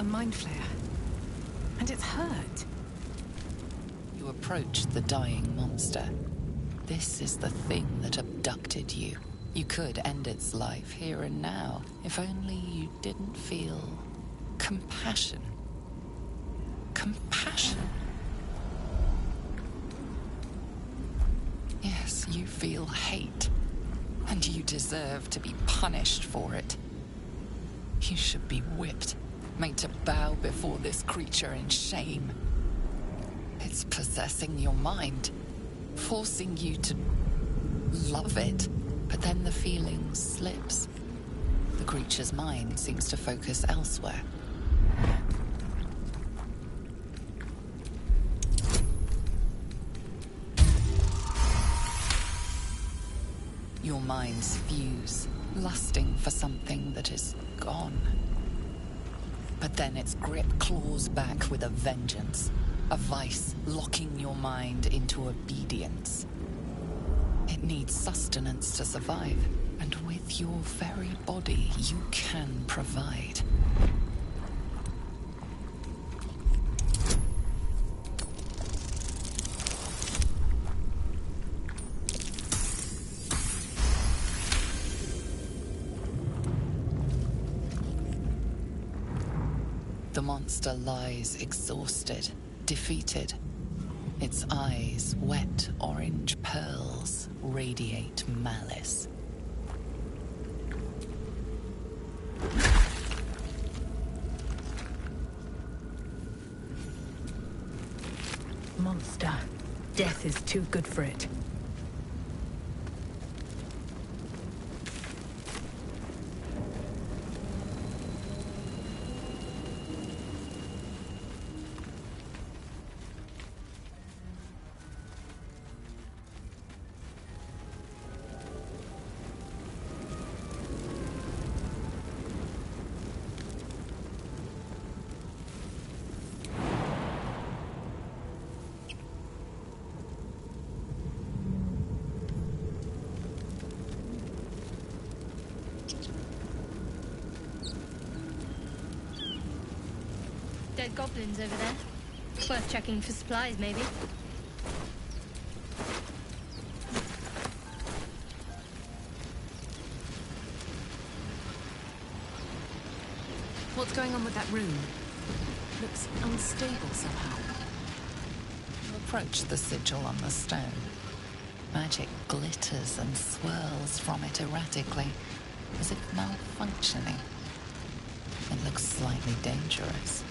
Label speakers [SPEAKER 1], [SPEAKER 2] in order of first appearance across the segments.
[SPEAKER 1] mind flare. And it's hurt.
[SPEAKER 2] You approach the dying monster. This is the thing that abducted you. You could end its life here and now, if only you didn't feel compassion. Compassion? Yes, you feel hate, and you deserve to be punished for it. You should be whipped, made to bow before this creature in shame. It's possessing your mind, forcing you to love it, but then the feeling slips. The creature's mind seems to focus elsewhere. Your minds fuse, lusting for something that is gone. But then its grip claws back with a vengeance, a vice locking your mind into obedience. It needs sustenance to survive, and with your very body, you can provide. The monster lies exhausted, defeated. Its eyes, wet orange pearls, radiate malice.
[SPEAKER 1] Monster. Death is too good for it.
[SPEAKER 3] Dead goblins over there. Worth checking for supplies, maybe.
[SPEAKER 1] What's going on with that room? Looks unstable somehow.
[SPEAKER 2] You approach the sigil on the stone. Magic glitters and swirls from it erratically, as if malfunctioning. It looks slightly dangerous.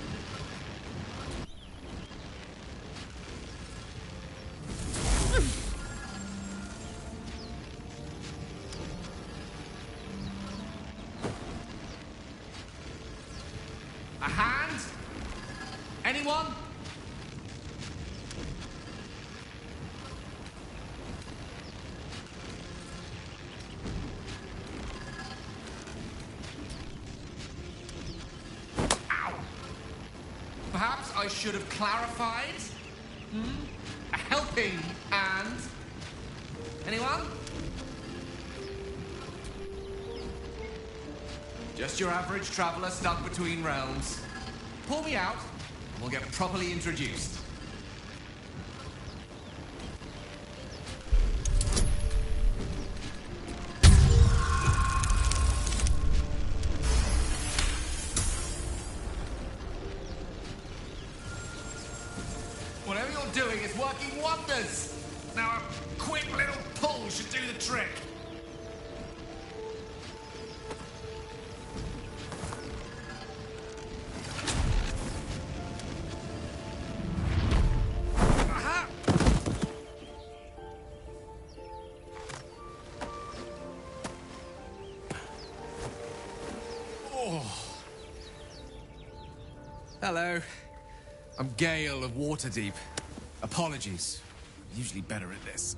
[SPEAKER 4] A hand? Anyone? Ow! Perhaps I should have clarified? A helping hand? Anyone? Just your average traveler stuck between realms. Pull me out, and we'll get properly introduced. Whatever you're doing is working wonders. Now a quick little pull should do the trick. Hello. I'm Gale of Waterdeep. Apologies. I'm usually better at this.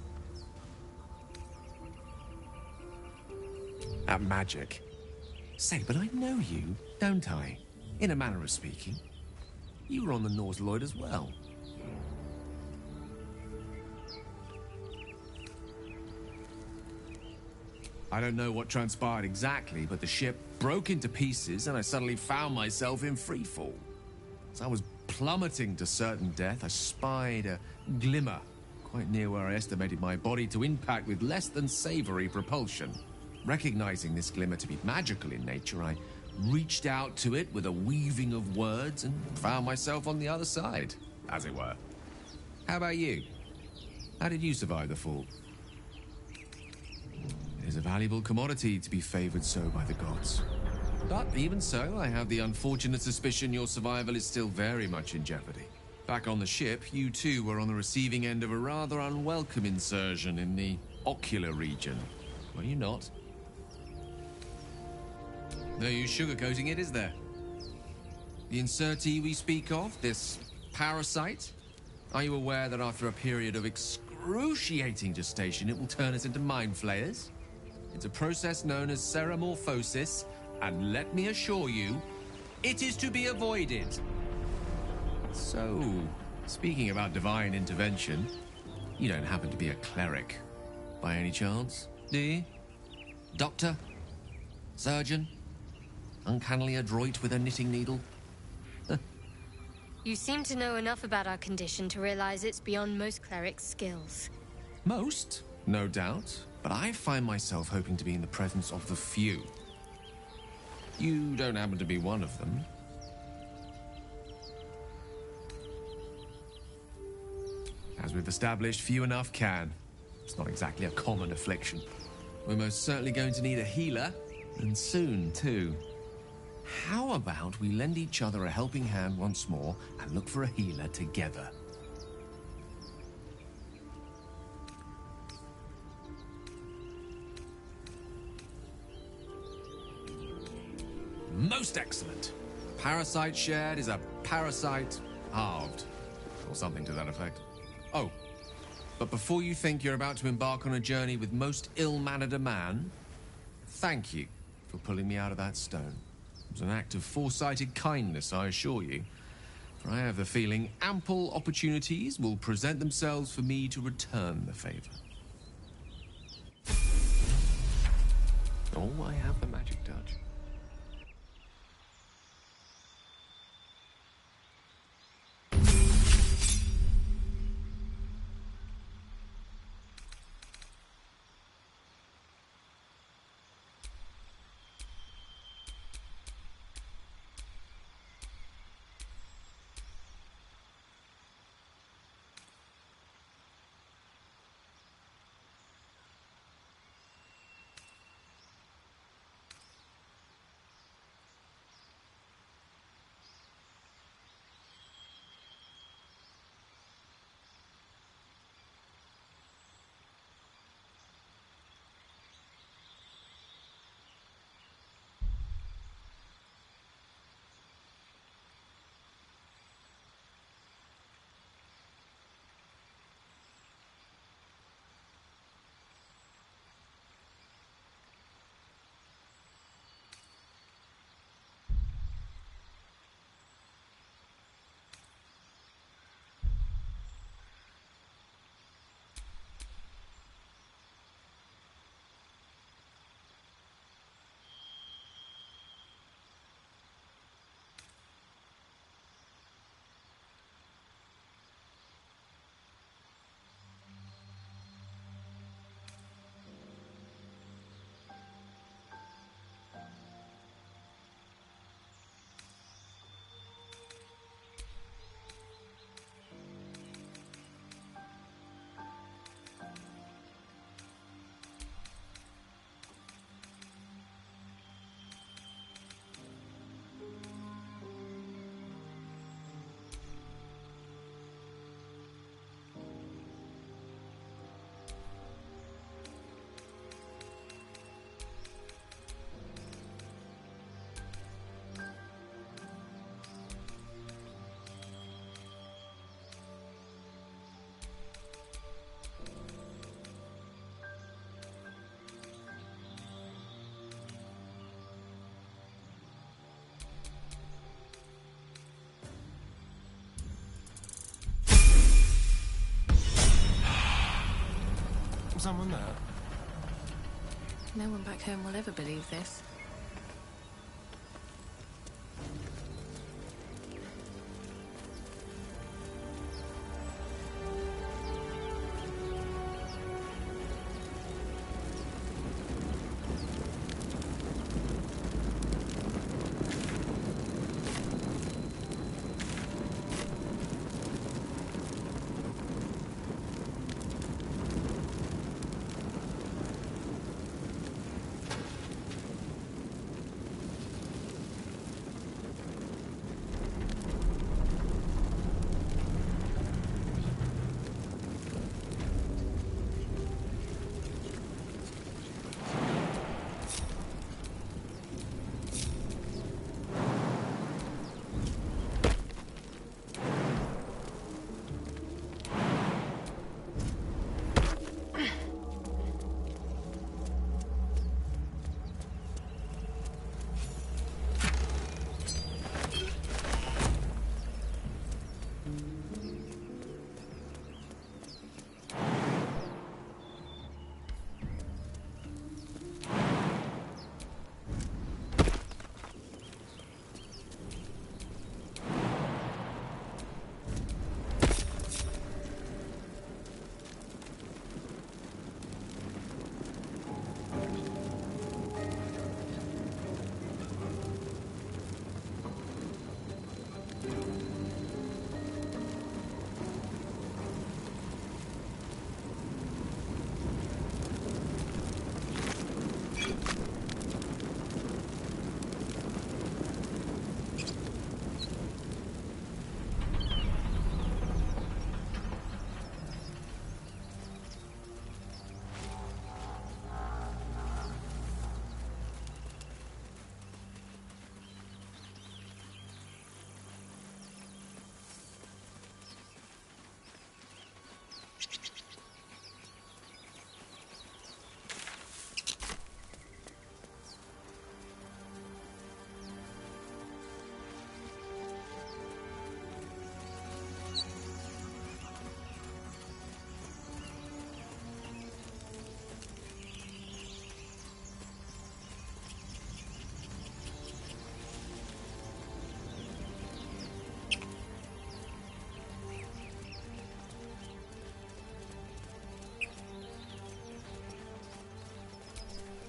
[SPEAKER 4] At magic. Say, but I know you, don't I? In a manner of speaking. You were on the Norse Lloyd as well. I don't know what transpired exactly, but the ship broke into pieces and I suddenly found myself in freefall. As I was plummeting to certain death, I spied a glimmer quite near where I estimated my body to impact with less than savory propulsion. Recognizing this glimmer to be magical in nature, I reached out to it with a weaving of words and found myself on the other side, as it were. How about you? How did you survive the fall? It is a valuable commodity to be favored so by the gods. But even so, I have the unfortunate suspicion your survival is still very much in jeopardy. Back on the ship, you too were on the receiving end of a rather unwelcome insertion in the ocular region. Were you not? No use sugarcoating it, is there? The insertee we speak of, this parasite, are you aware that after a period of excruciating gestation, it will turn us into mind flayers? It's a process known as ceremorphosis, and let me assure you, it is to be avoided. So, speaking about divine intervention, you don't happen to be a cleric, by any chance, do you? Doctor? Surgeon? Uncannily adroit with a knitting needle?
[SPEAKER 3] You seem to know enough about our condition to realize it's beyond most clerics' skills.
[SPEAKER 4] Most, no doubt, but I find myself hoping to be in the presence of the few. You don't happen to be one of them. As we've established, few enough can. It's not exactly a common affliction. We're most certainly going to need a healer, and soon, too. How about we lend each other a helping hand once more and look for a healer together? Most excellent. Parasite shared is a parasite halved, or something to that effect. Oh, but before you think you're about to embark on a journey with most ill-mannered a man, thank you for pulling me out of that stone. It was an act of foresighted kindness, I assure you. For I have the feeling ample opportunities will present themselves for me to return the favor. Oh, I have the magic touch.
[SPEAKER 5] Someone there?
[SPEAKER 1] No one back home will ever believe this.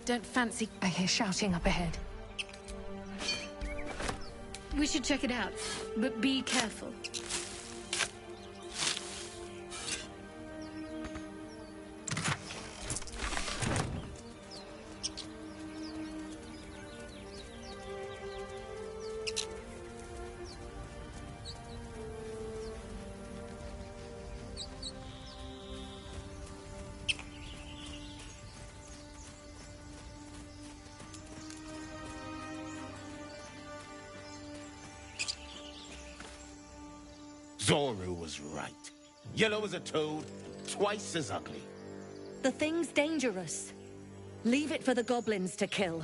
[SPEAKER 1] don't fancy...
[SPEAKER 6] I hear shouting up ahead.
[SPEAKER 3] We should check it out, but be careful.
[SPEAKER 7] Zoru was right. Yellow as a toad, twice as ugly.
[SPEAKER 8] The thing's dangerous. Leave it for the goblins to kill.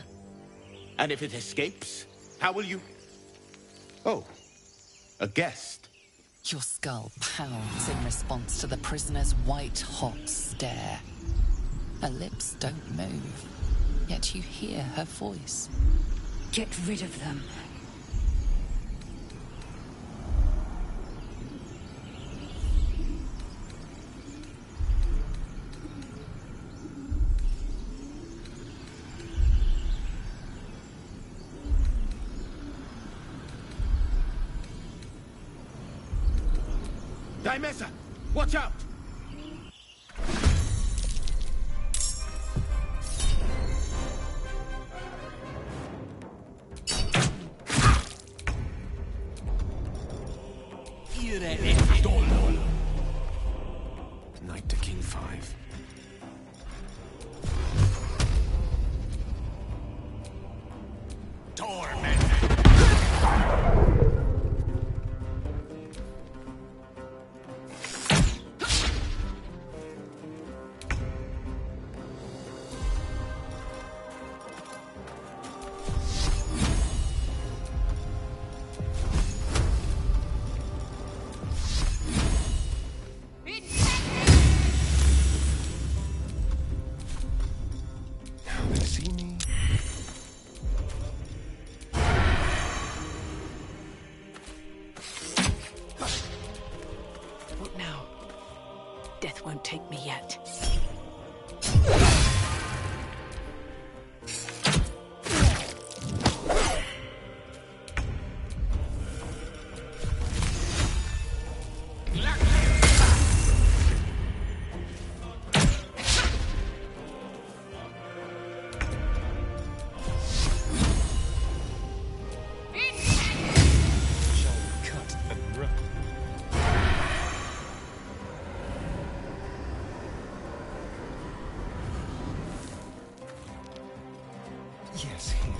[SPEAKER 7] And if it escapes, how will you... Oh, a guest.
[SPEAKER 2] Your skull pounds in response to the prisoner's white-hot stare. Her lips don't move, yet you hear her voice.
[SPEAKER 6] Get rid of them.
[SPEAKER 7] Daimesa, watch out!
[SPEAKER 5] Knight to King 5.
[SPEAKER 6] What now? Death won't take me yet.
[SPEAKER 5] Yes, here.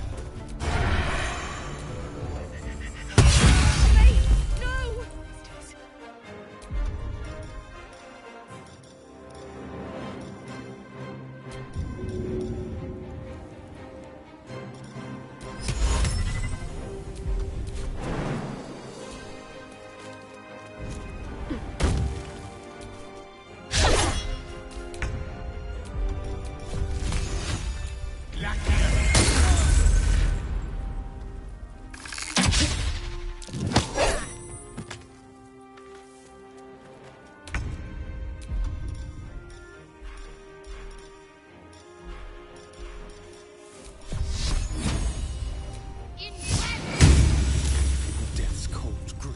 [SPEAKER 5] Death's cold grip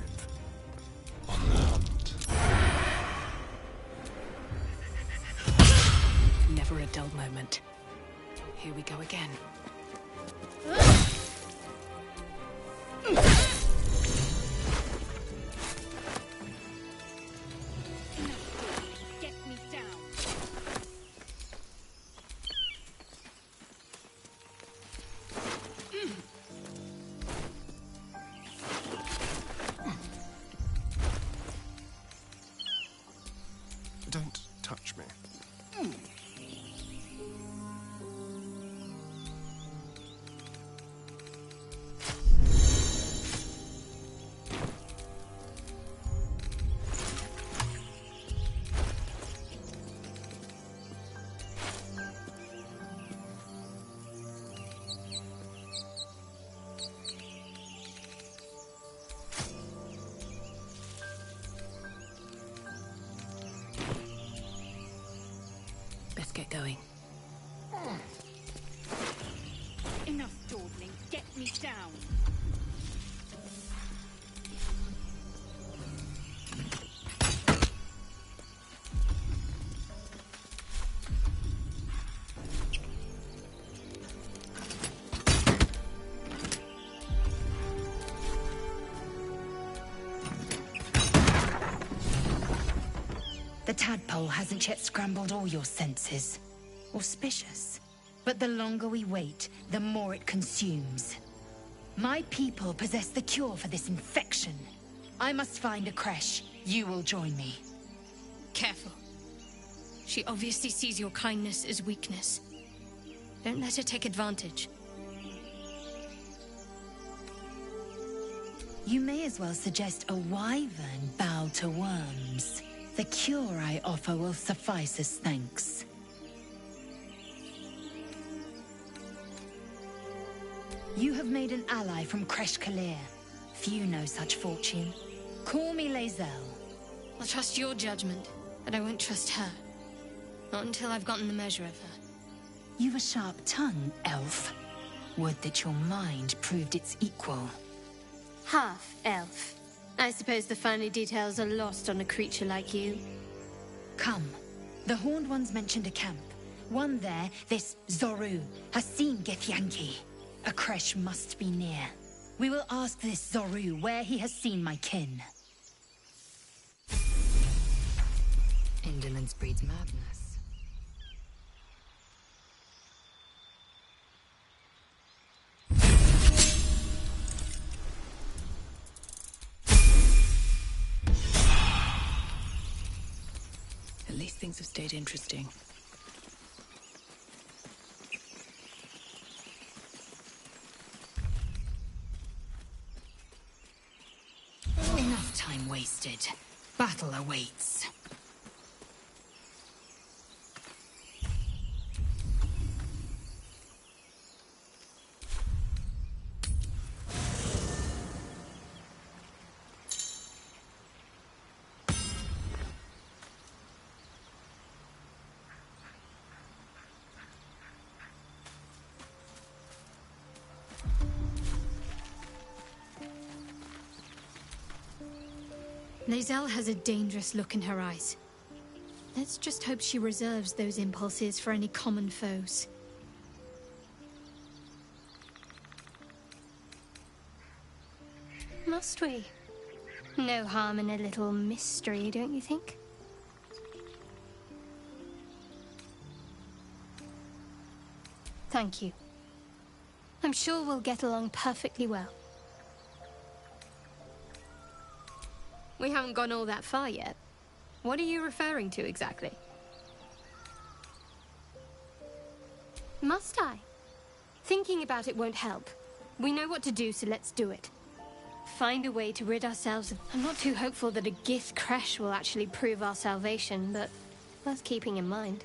[SPEAKER 5] on the hunt.
[SPEAKER 6] Never a dull moment. Here we go again.
[SPEAKER 3] Get me down.
[SPEAKER 5] Don't touch me.
[SPEAKER 6] Let's get going.
[SPEAKER 3] me down.
[SPEAKER 6] The tadpole hasn't yet scrambled all your senses. Auspicious. But the longer we wait, the more it consumes. My people possess the cure for this infection. I must find a creche. You will join me.
[SPEAKER 3] Careful. She obviously sees your kindness as weakness. Don't let her take advantage.
[SPEAKER 6] You may as well suggest a wyvern bow to worms. The cure I offer will suffice as thanks. You have made an ally from Creche Kalir. Few know such fortune. Call me Lae'zel.
[SPEAKER 3] I'll trust your judgment, but I won't trust her. Not until I've gotten the measure of her.
[SPEAKER 6] You've a sharp tongue, elf. Would that your mind proved its equal.
[SPEAKER 3] Half elf. I suppose the finer details are lost on a creature like you.
[SPEAKER 6] Come. The Horned Ones mentioned a camp. One there, this Zoru, has seen Githyanki. A creche must be near. We will ask this Zoru where he has seen my kin. Indolence breeds madness.
[SPEAKER 1] At least things have stayed interesting.
[SPEAKER 6] Enough time wasted. Battle awaits.
[SPEAKER 3] Lae'zel has a dangerous look in her eyes. Let's just hope she reserves those impulses for any common foes. Must we? No harm in a little mystery, don't you think? Thank you. I'm sure we'll get along perfectly well. We haven't gone all that far yet. What are you referring to exactly? Must I? Thinking about it won't help. We know what to do, so let's do it. Find a way to rid ourselves of... I'm not too hopeful that a Gith creche will actually prove our salvation, but worth keeping in mind.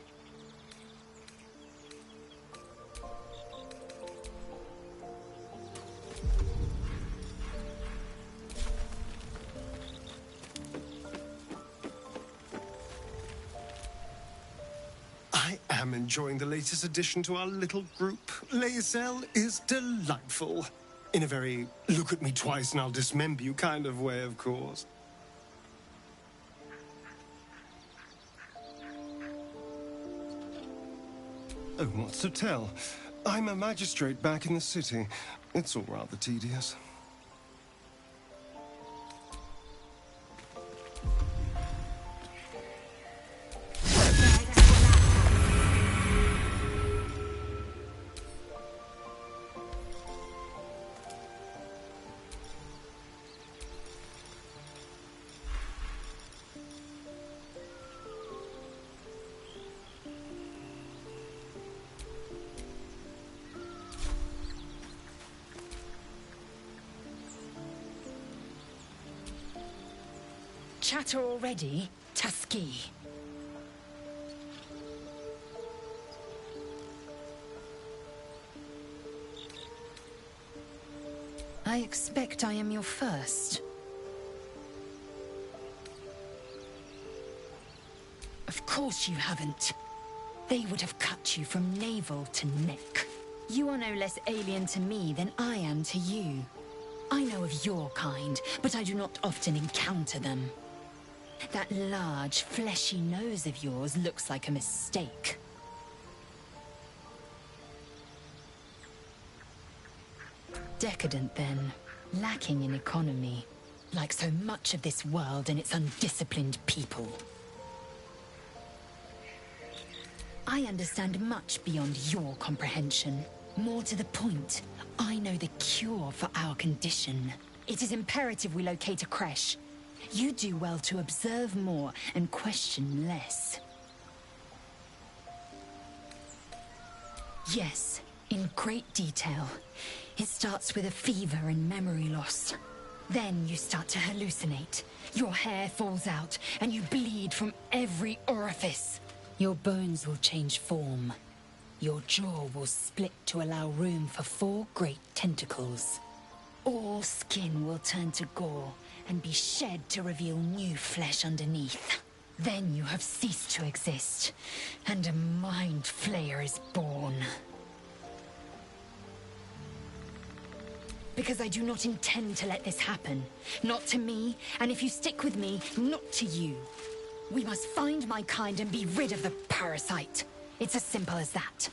[SPEAKER 5] I am enjoying the latest addition to our little group. Lae'zel is delightful. In a very look at me twice and I'll dismember you kind of way, of course. Oh, what's to tell? I'm a magistrate back in the city. It's all rather tedious.
[SPEAKER 6] Chatter already? Tusky. I expect I am your first. Of course you haven't. They would have cut you from navel to neck. You are no less alien to me than I am to you. I know of your kind, but I do not often encounter them. That large, fleshy nose of yours looks like a mistake. Decadent, then. Lacking in economy. Like so much of this world and its undisciplined people. I understand much beyond your comprehension. More to the point, I know the cure for our condition. It is imperative we locate a creche. You do well to observe more and question less. Yes, in great detail. It starts with a fever and memory loss. Then you start to hallucinate. Your hair falls out, and you bleed from every orifice. Your bones will change form. Your jaw will split to allow room for 4 great tentacles. All skin will turn to gore and be shed to reveal new flesh underneath. Then you have ceased to exist, and a mind flayer is born. Because I do not intend to let this happen. Not to me, and if you stick with me, not to you. We must find my kind and be rid of the parasite. It's as simple as that.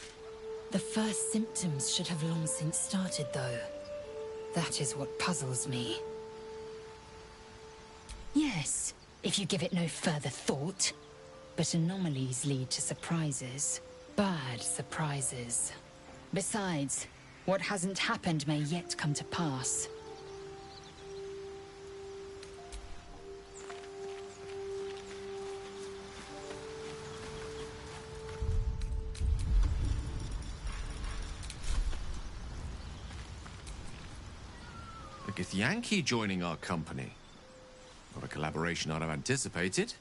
[SPEAKER 6] The first symptoms should have long since started, though. That is what puzzles me. Yes, if you give it no further thought. But anomalies lead to surprises. Bad surprises. Besides, what hasn't happened may yet come to pass.
[SPEAKER 4] A Githyanki joining our company. Not a collaboration I'd have anticipated,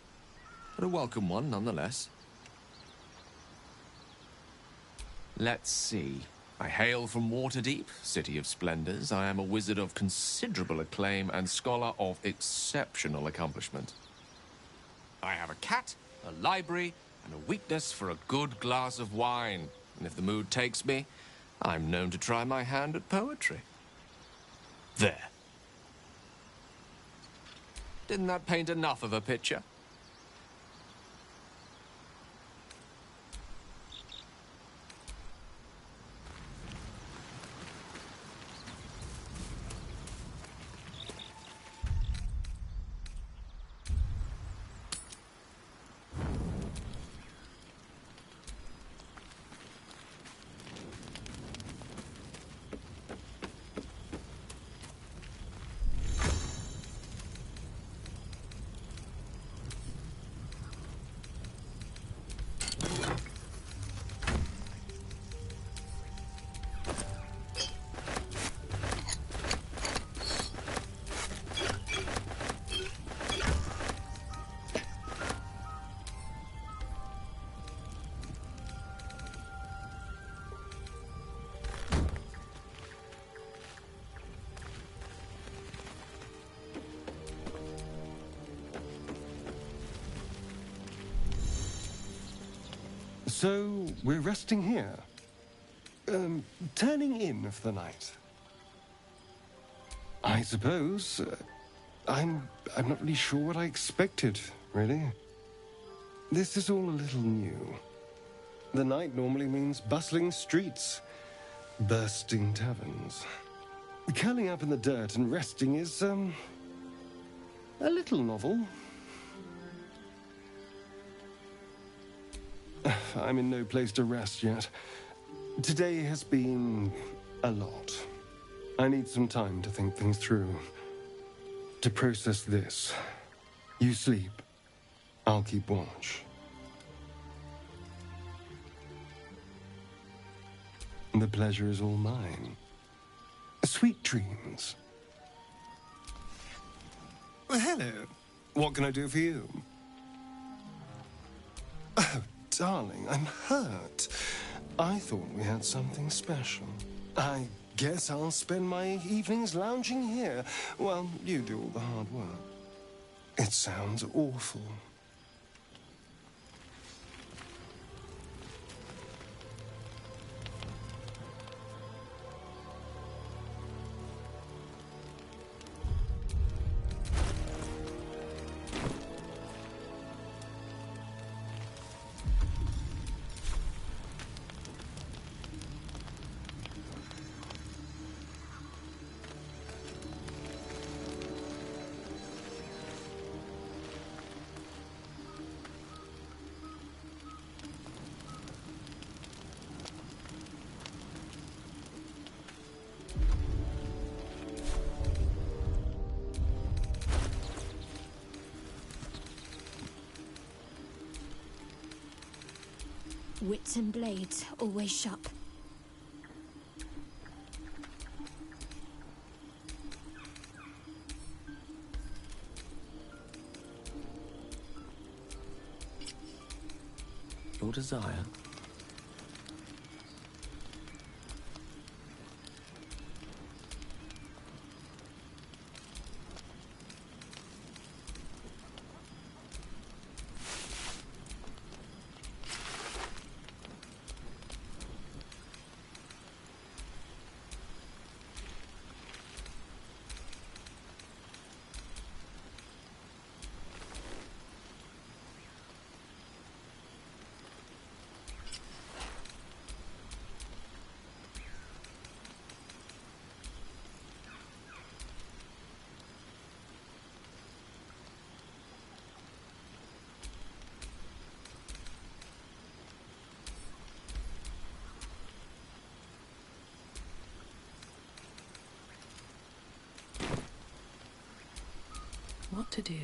[SPEAKER 4] but a welcome one nonetheless. Let's see. I hail from Waterdeep, City of Splendors. I am a wizard of considerable acclaim and scholar of exceptional accomplishment. I have a cat, a library, and a weakness for a good glass of wine. And if the mood takes me, I'm known to try my hand at poetry. There. Didn't that paint enough of a picture?
[SPEAKER 5] So, we're resting here. Turning in for the night. I suppose. I'm not really sure what I expected, really. This is all a little new. The night normally means bustling streets, bursting taverns. Curling up in the dirt and resting is, a little novel. I'm in no place to rest yet. Today has been a lot. I need some time to think things through. To process this. You sleep. I'll keep watch. The pleasure is all mine. Sweet dreams. Well, hello. What can I do for you? Oh, darling, I'm hurt. I thought we had something special. I guess I'll spend my evenings lounging here while you do all the hard work. It sounds awful.
[SPEAKER 3] Wits and blades, always sharp.
[SPEAKER 9] Your desire.
[SPEAKER 1] What to do?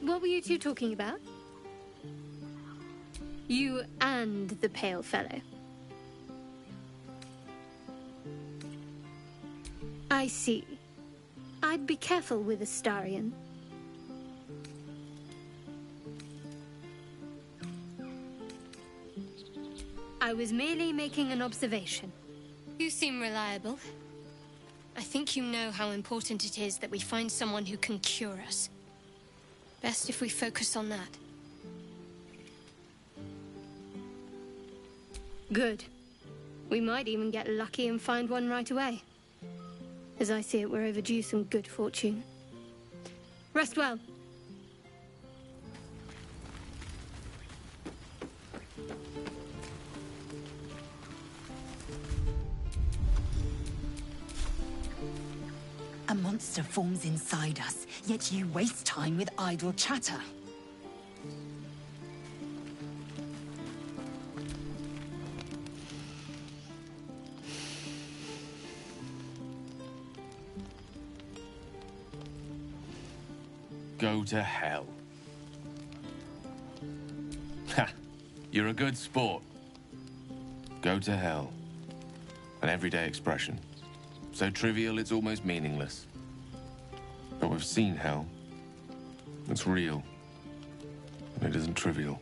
[SPEAKER 3] What were you two talking about? You and the pale fellow. I see. I'd be careful with Astarion. I was merely making an observation. You seem reliable. I think you know how important it is that we find someone who can cure us. Best if we focus on that. Good. We might even get lucky and find one right away. As I see it, we're overdue some good fortune. Rest well.
[SPEAKER 6] A monster forms inside us, yet you waste time with idle chatter.
[SPEAKER 4] Go to hell. Ha! You're a good sport. Go to hell. An everyday expression. So trivial it's almost meaningless. But we've seen hell. It's real. And it isn't trivial.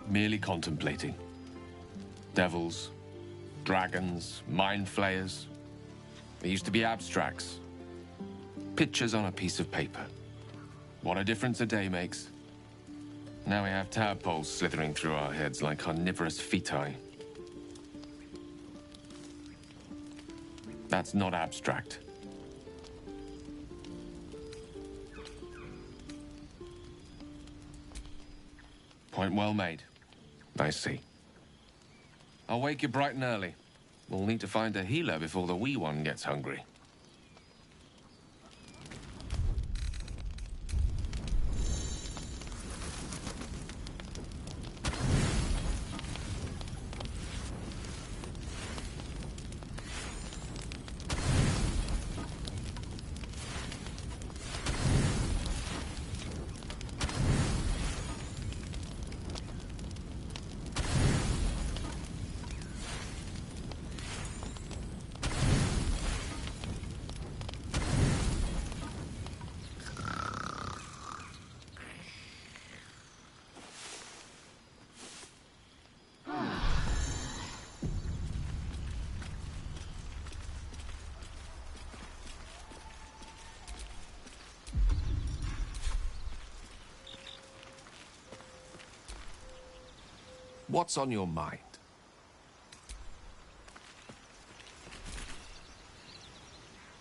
[SPEAKER 4] Merely contemplating. Devils, dragons, mind flayers. They used to be abstracts, Pictures on a piece of paper. What a difference a day makes. Now we have tadpoles slithering through our heads like carnivorous feti. That's not abstract. Point well made. I see. I'll wake you bright and early. We'll need to find a healer before the wee one gets hungry. What's on your mind?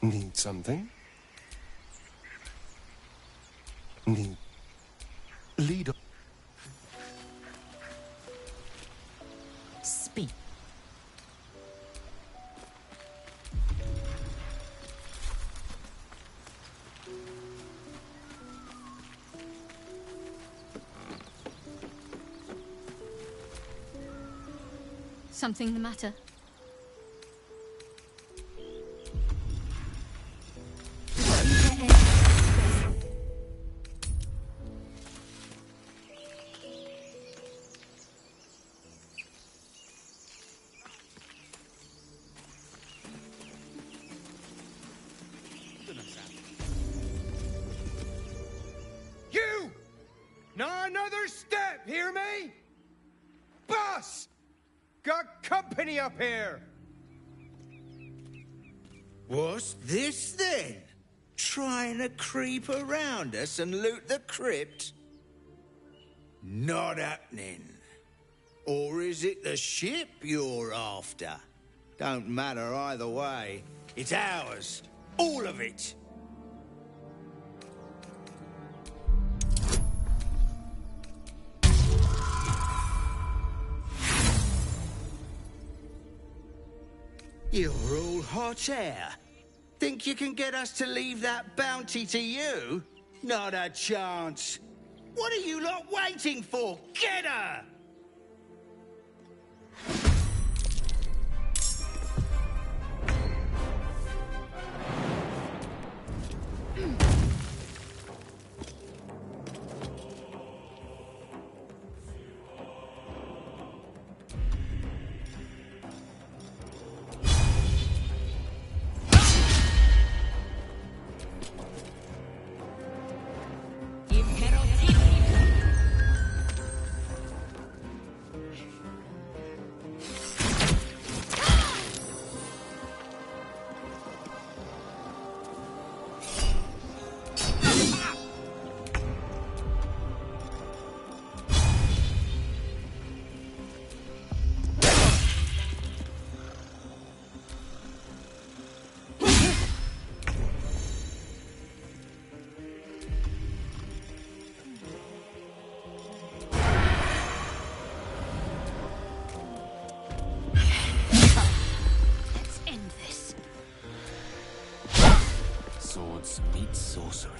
[SPEAKER 5] Need something? Need... lead on.
[SPEAKER 6] Speak.
[SPEAKER 3] Something the matter?
[SPEAKER 9] You! Not another step, hear me? Boss! Got company up here!
[SPEAKER 10] What's this then? Trying to creep around us and loot the crypt? Not happening. Or is it the ship you're after? Don't matter either way. It's ours. All of it. You're all hot air. Think you can get us to leave that bounty to you? Not a chance. What are you lot waiting for? Get her!
[SPEAKER 4] Swords meet sorcery.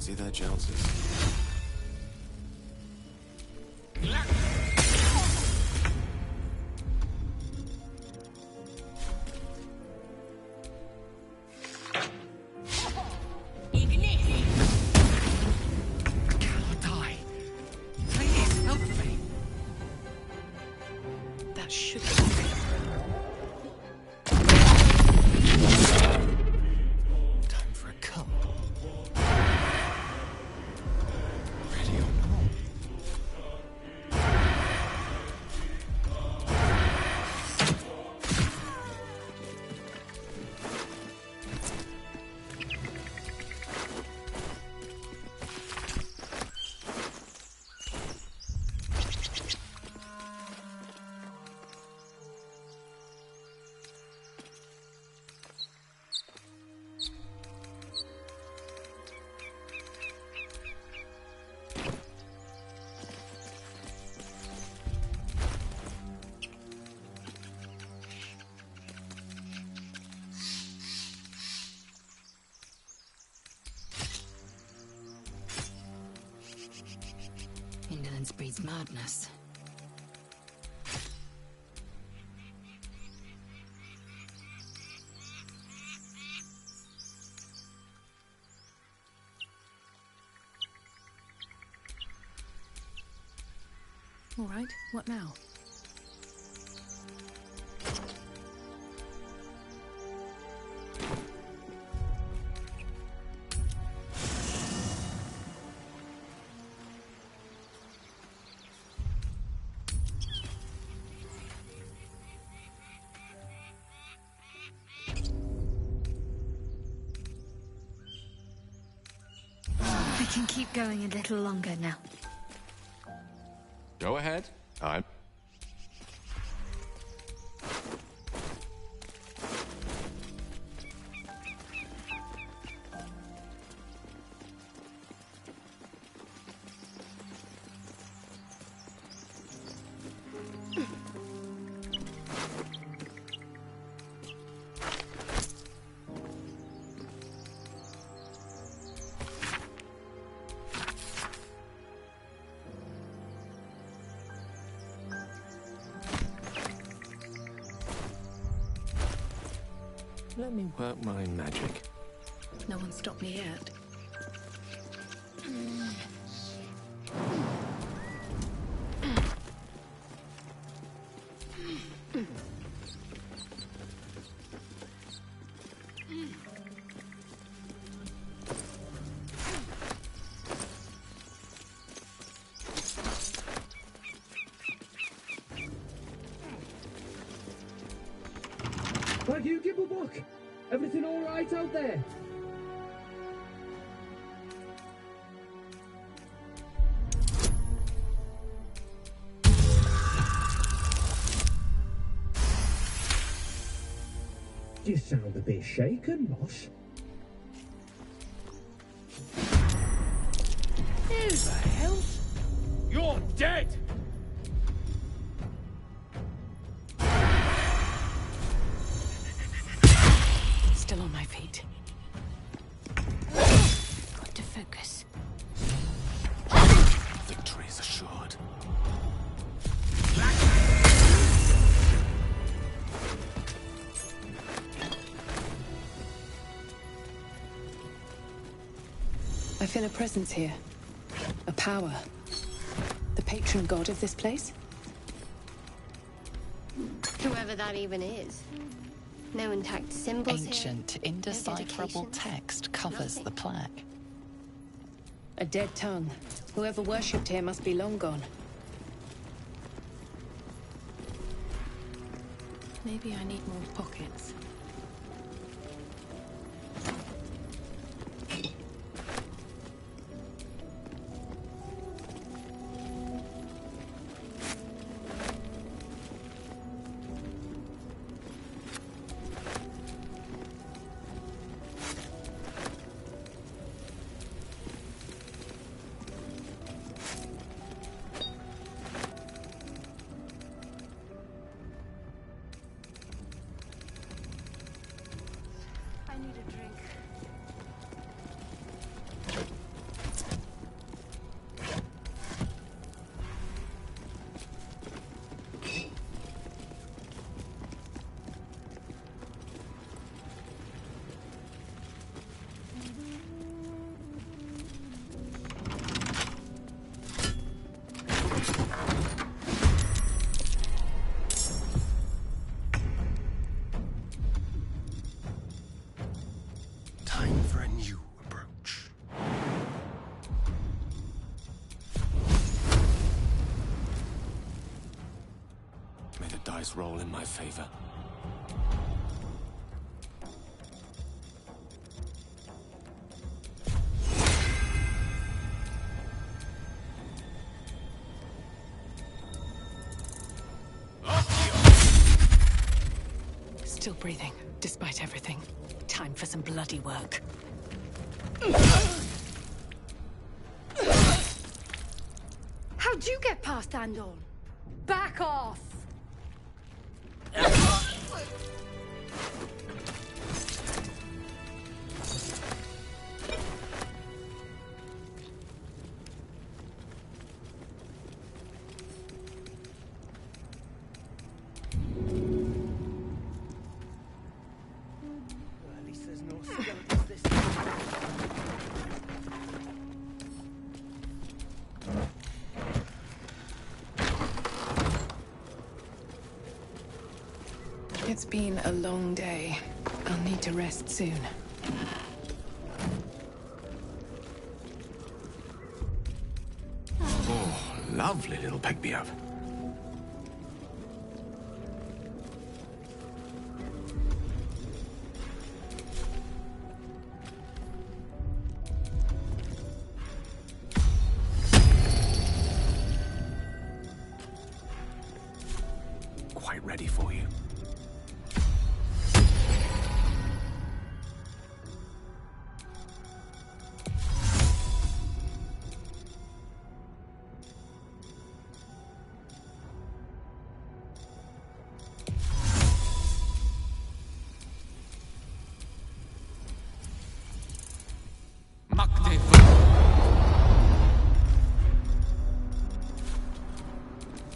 [SPEAKER 11] Fancy their chances.
[SPEAKER 6] Indolence breeds madness.
[SPEAKER 1] All right, what now?
[SPEAKER 3] I can keep going a little longer now.
[SPEAKER 4] Go ahead. I'm...
[SPEAKER 11] Let me work my magic.
[SPEAKER 1] No one stopped me yet.
[SPEAKER 12] Thank you, Gibblebuck. Everything all right out there? You sound a bit shaken, boss.
[SPEAKER 9] Who the hell? You're dead!
[SPEAKER 1] Still on my feet.
[SPEAKER 3] Got to focus.
[SPEAKER 11] Victory is assured.
[SPEAKER 1] I feel a presence here. A power. The patron god of this place?
[SPEAKER 3] Whoever that even is. No intact symbols
[SPEAKER 2] Ancient,
[SPEAKER 3] here.
[SPEAKER 2] indecipherable
[SPEAKER 3] No
[SPEAKER 2] text covers
[SPEAKER 3] Nothing.
[SPEAKER 2] the plaque.
[SPEAKER 1] A dead tongue. Whoever worshipped here must be long gone. Maybe I need more pockets.
[SPEAKER 11] dice roll in my favor.
[SPEAKER 1] Still breathing, despite everything. Time for some bloody work.
[SPEAKER 8] How'd you get past Andorn? Back off!
[SPEAKER 10] At least there's no skeletons this time.
[SPEAKER 1] It's been a long day. I'll need to rest soon.
[SPEAKER 11] Oh, lovely little pick-me-up. Quite ready for you.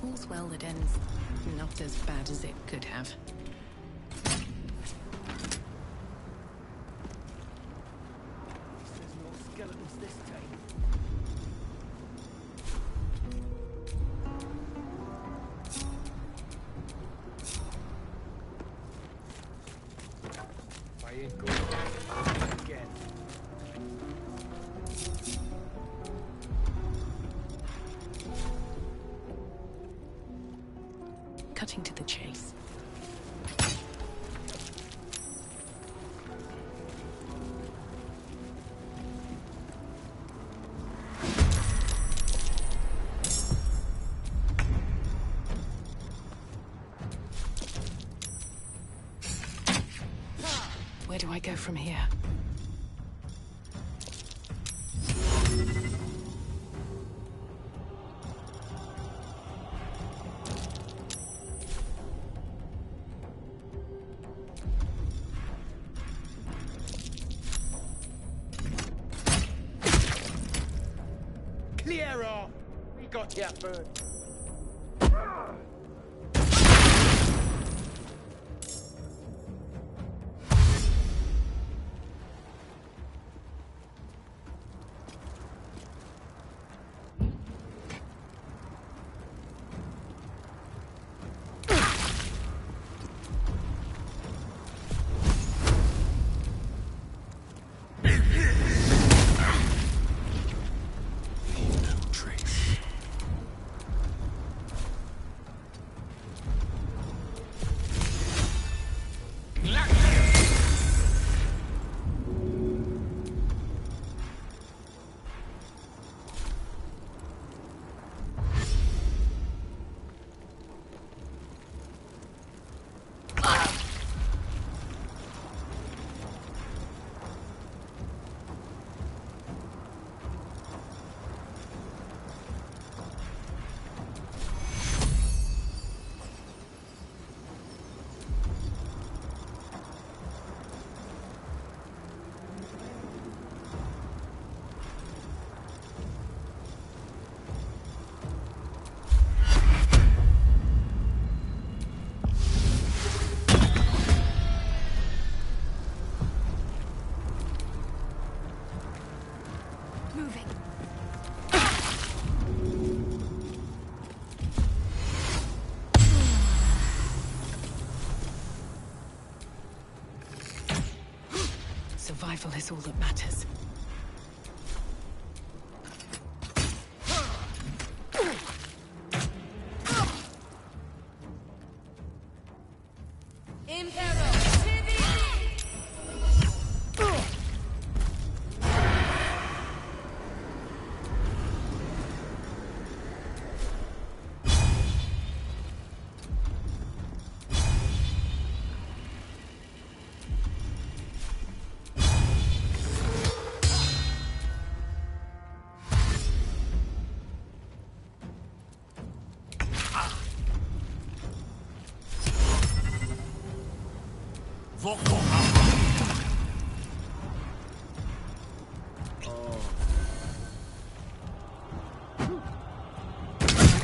[SPEAKER 1] All's well that ends not as bad as it could have.
[SPEAKER 10] There's no skeletons this time. I ain't going back again.
[SPEAKER 1] Cutting to the chase. Where do I go from here?
[SPEAKER 10] Clear off! We got here first.
[SPEAKER 1] Survival is all that matters.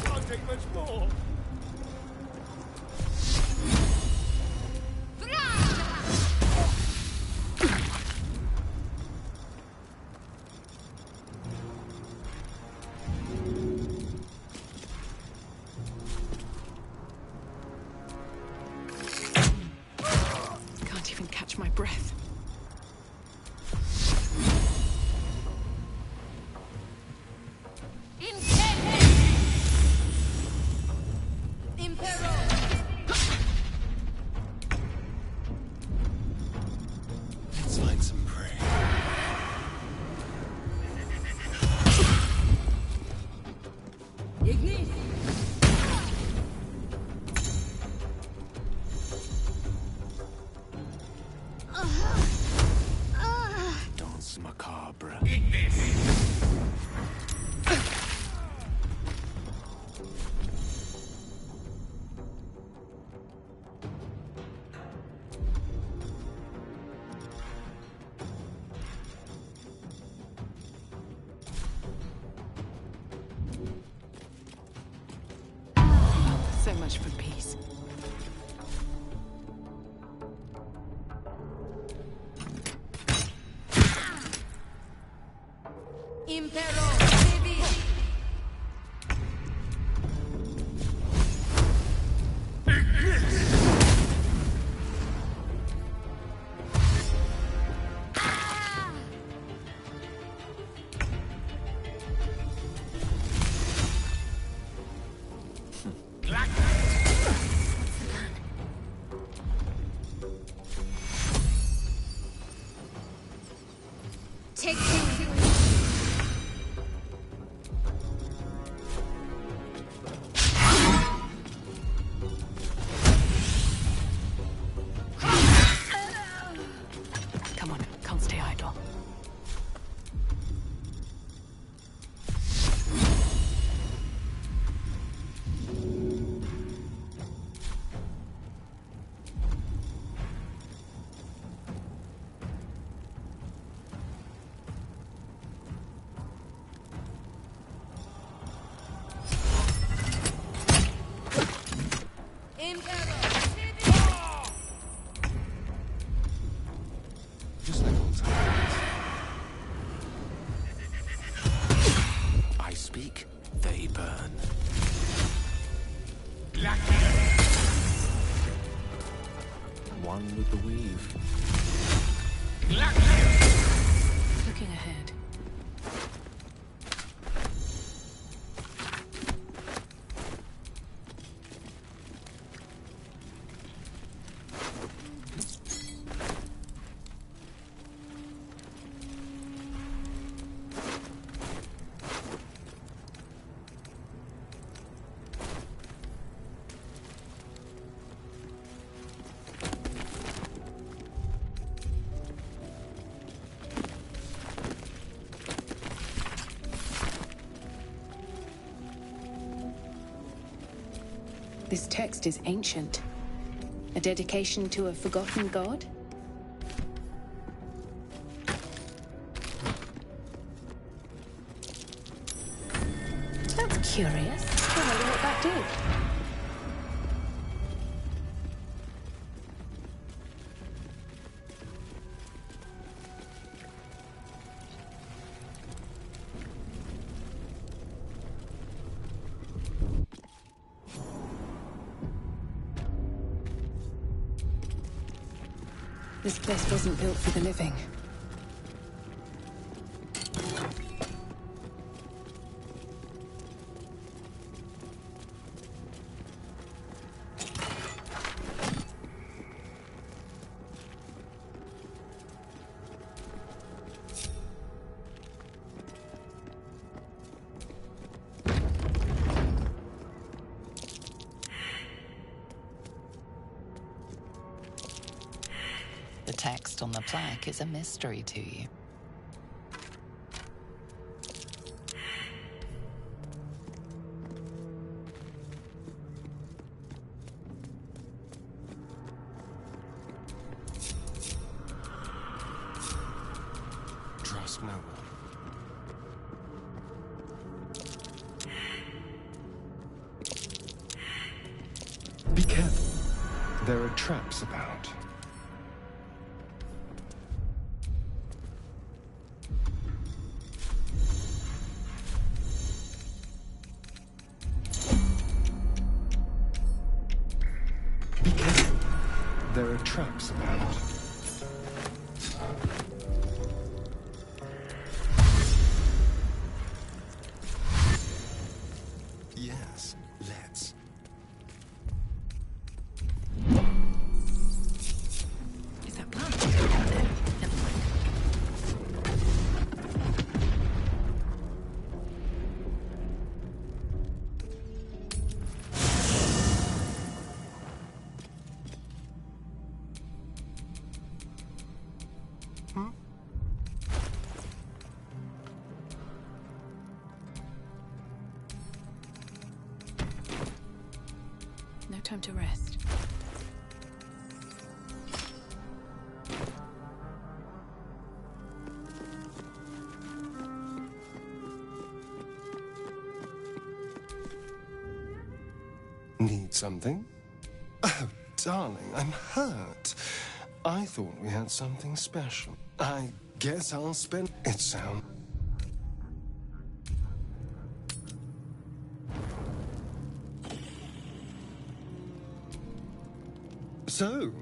[SPEAKER 9] Can't take much more.
[SPEAKER 1] Can't even catch my breath.
[SPEAKER 5] Let's find some prey.
[SPEAKER 11] Danse macabre.
[SPEAKER 1] So much for peace.
[SPEAKER 3] Take two.
[SPEAKER 1] Come on, can't stay idle.
[SPEAKER 5] Just like old times.
[SPEAKER 11] I speak, they burn. One with the weave.
[SPEAKER 1] Looking ahead. This text is ancient. A dedication to a forgotten god? That's curious. I wonder what that did. This place wasn't built for the living.
[SPEAKER 2] The text on the plaque is a mystery to you.
[SPEAKER 5] Trust no one. There are traps about. Be careful. There are traps about.
[SPEAKER 11] Yes, let's.
[SPEAKER 8] Is that plant? Never mind. No time to rest.
[SPEAKER 5] Need something? Oh, darling, I'm hurt. I thought we had something special. I guess I'll spend it sound. So,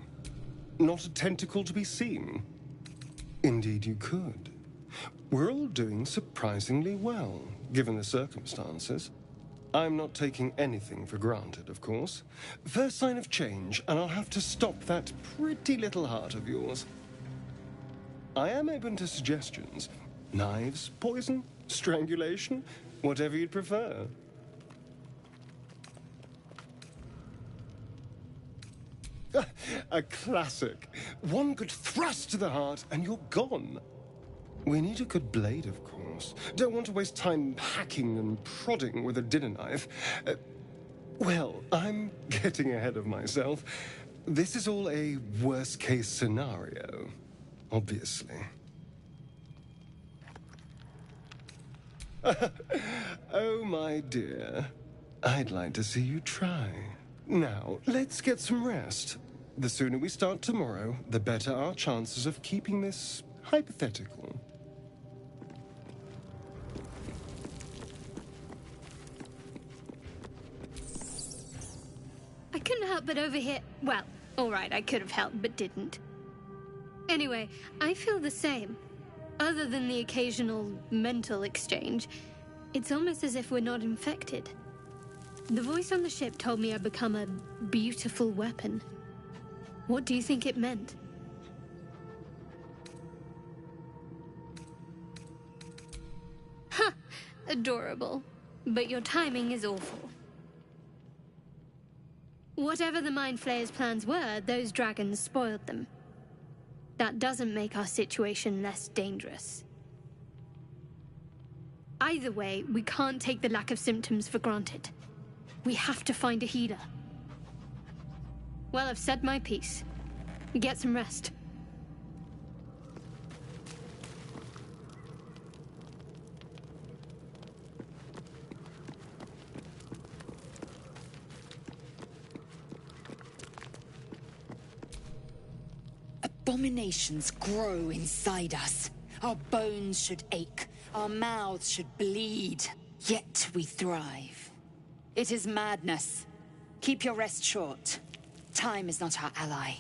[SPEAKER 5] not a tentacle to be seen? Indeed you could. We're all doing surprisingly well, given the circumstances. I'm not taking anything for granted, of course. First sign of change, and I'll have to stop that pretty little heart of yours. I am open to suggestions. Knives, poison, strangulation, whatever you'd prefer. A classic. One good thrust to the heart, and you're gone. We need a good blade, of course. Don't want to waste time hacking and prodding with a dinner knife. Well, I'm getting ahead of myself. This is all a worst-case scenario, obviously. Oh, my dear. I'd like to see you try. Now, let's get some rest. The sooner we start tomorrow, the better our chances of keeping this hypothetical.
[SPEAKER 3] I couldn't help but overhear. Well, alright, I could have helped, but didn't. Anyway, I feel the same. Other than the occasional mental exchange, it's almost as if we're not infected. The voice on the ship told me I'd become a beautiful weapon. What do you think it meant? Ha! Adorable. But your timing is awful. Whatever the Mind Flayer's plans were, those dragons spoiled them. That doesn't make our situation less dangerous. Either way, we can't take the lack of symptoms for granted. We have to find a healer. Well, I've said my piece. Get some rest.
[SPEAKER 6] Abominations grow inside us. Our bones should ache. Our mouths should bleed. Yet we thrive. It is madness. Keep your rest short. Time is not our ally.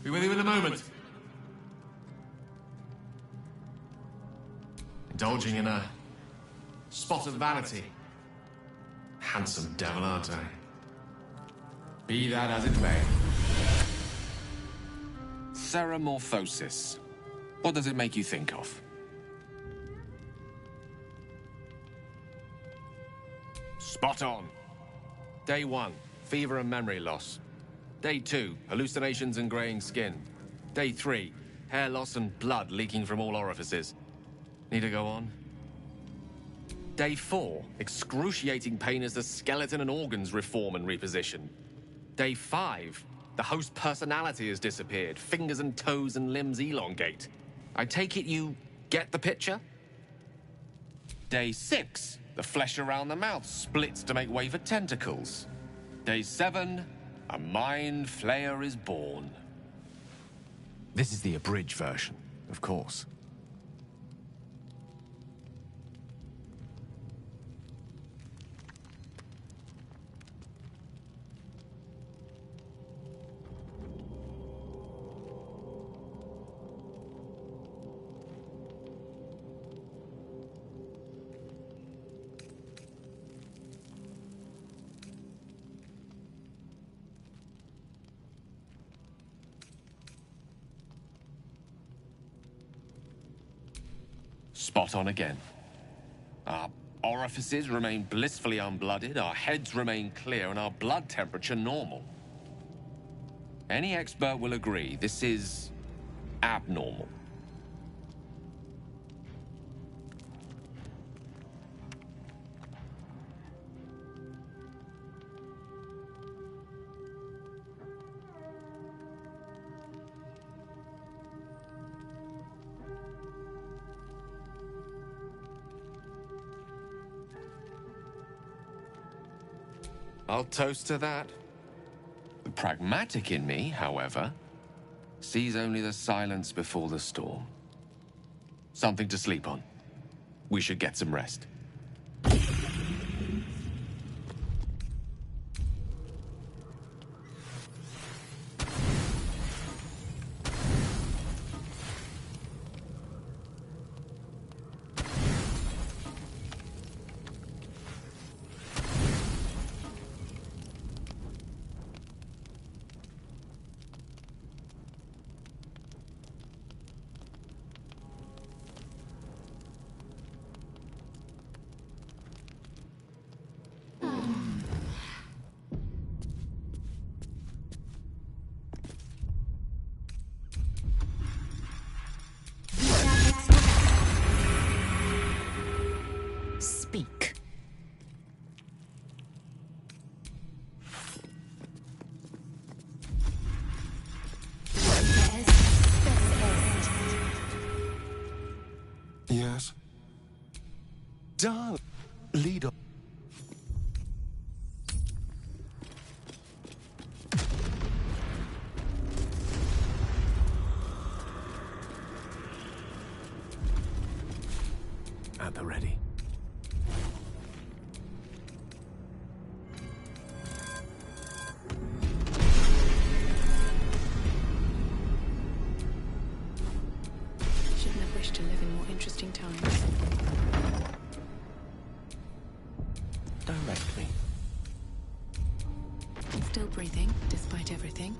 [SPEAKER 4] Be with you in a moment. Indulging in a spot of vanity. Handsome devil, aren't I? Be that as it may. Ceramorphosis. What does it make you think of? Spot on. Day 1, fever and memory loss. Day 2, hallucinations and graying skin. Day 3, Hair loss and blood leaking from all orifices. Need to go on? Day 4. Excruciating pain as the skeleton and organs reform and reposition. Day 5. The host personality has disappeared. Fingers and toes and limbs elongate. I take it you get the picture? Day 6. The flesh around the mouth splits to make way for tentacles. Day 7. A mind flayer is born. This is the abridged version, of course. Spot on again. Our orifices remain blissfully unblooded, our heads remain clear, and our blood temperature normal. Any expert will agree this is abnormal. I'll toast to that. The pragmatic in me, however, sees only the silence before the storm. Something to sleep on. We should get some rest.
[SPEAKER 6] Speak.
[SPEAKER 11] Yes. Darling, lead on. At the ready.
[SPEAKER 1] Shouldn't have wished to live in more interesting times.
[SPEAKER 11] Directly.
[SPEAKER 1] Still breathing, despite everything.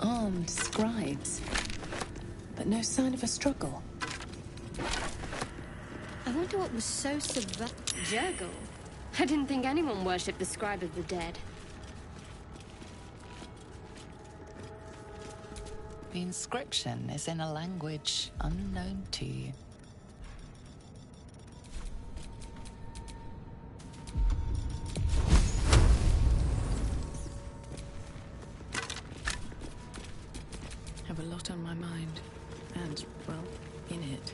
[SPEAKER 1] Armed scribes, but no sign of a struggle.
[SPEAKER 3] I wonder what was so Jurgle. I didn't think anyone worshipped the scribe of the dead.
[SPEAKER 2] The inscription is in a language unknown to you.
[SPEAKER 1] Have a lot on my mind, and, well, in it.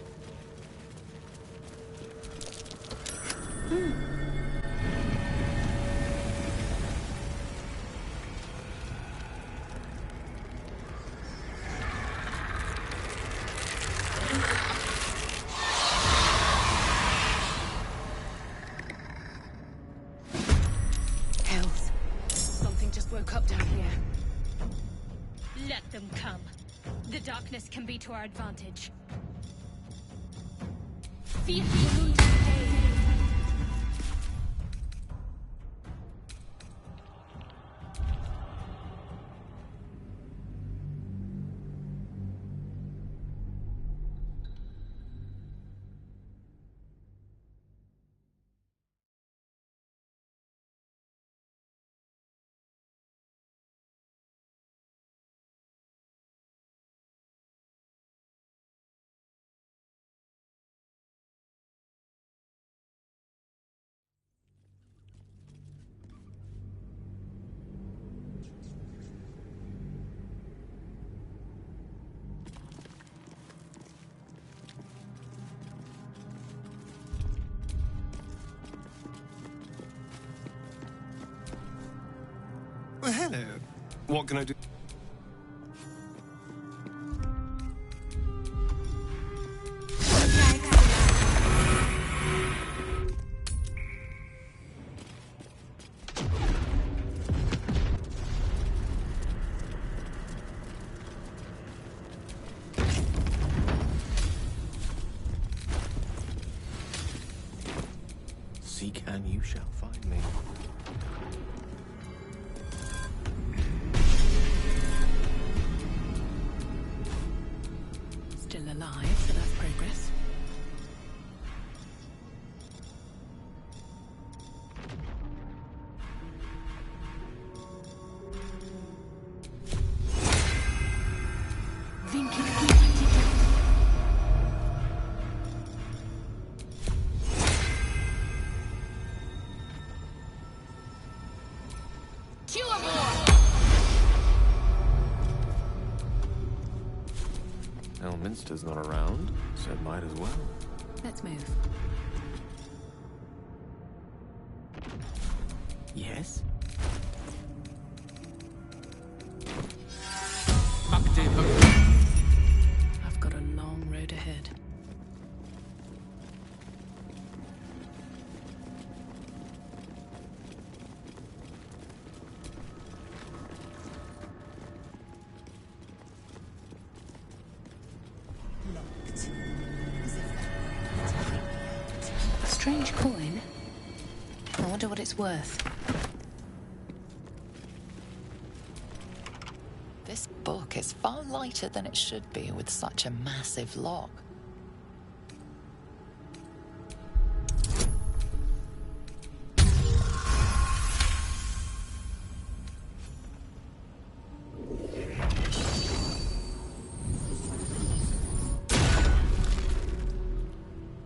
[SPEAKER 1] Hells. Something just woke up down here.
[SPEAKER 3] Let them come. The darkness can be to our advantage.
[SPEAKER 5] Well, hello. What can I do?
[SPEAKER 11] Seek and you shall find me.
[SPEAKER 13] Still alive, so that's progress.
[SPEAKER 11] Elminster's not around, so might as well.
[SPEAKER 13] Let's move.
[SPEAKER 11] Yes?
[SPEAKER 13] I've got a long road ahead.
[SPEAKER 1] Strange coin. I wonder what it's worth.
[SPEAKER 2] This book is far lighter than it should be with such a massive lock.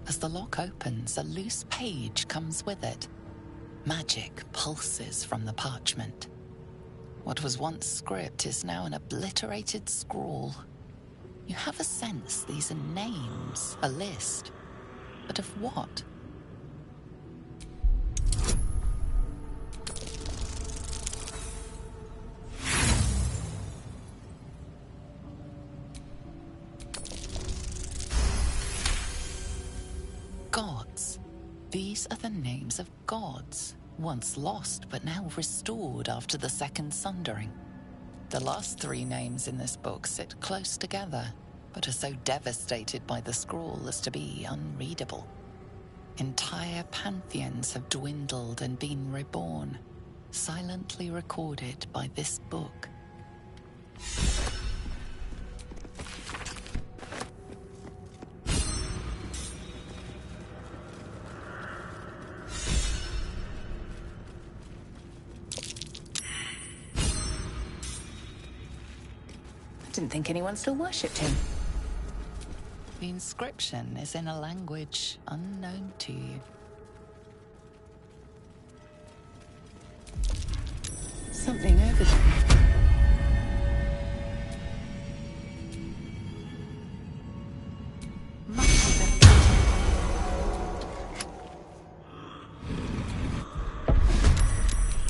[SPEAKER 2] As the lock opens, a loose page comes with it. Magic pulses from the parchment. What was once script is now an obliterated scrawl. You have a sense these are names, a list. But of what? Gods. These are the names of gods, once lost but now restored after the Second Sundering. The last three names in this book sit close together, but are so devastated by the scroll as to be unreadable. Entire pantheons have dwindled and been reborn, silently recorded by this book.
[SPEAKER 1] Didn't think anyone still worshipped him.
[SPEAKER 2] The inscription is in a language unknown to you.
[SPEAKER 1] Something over there.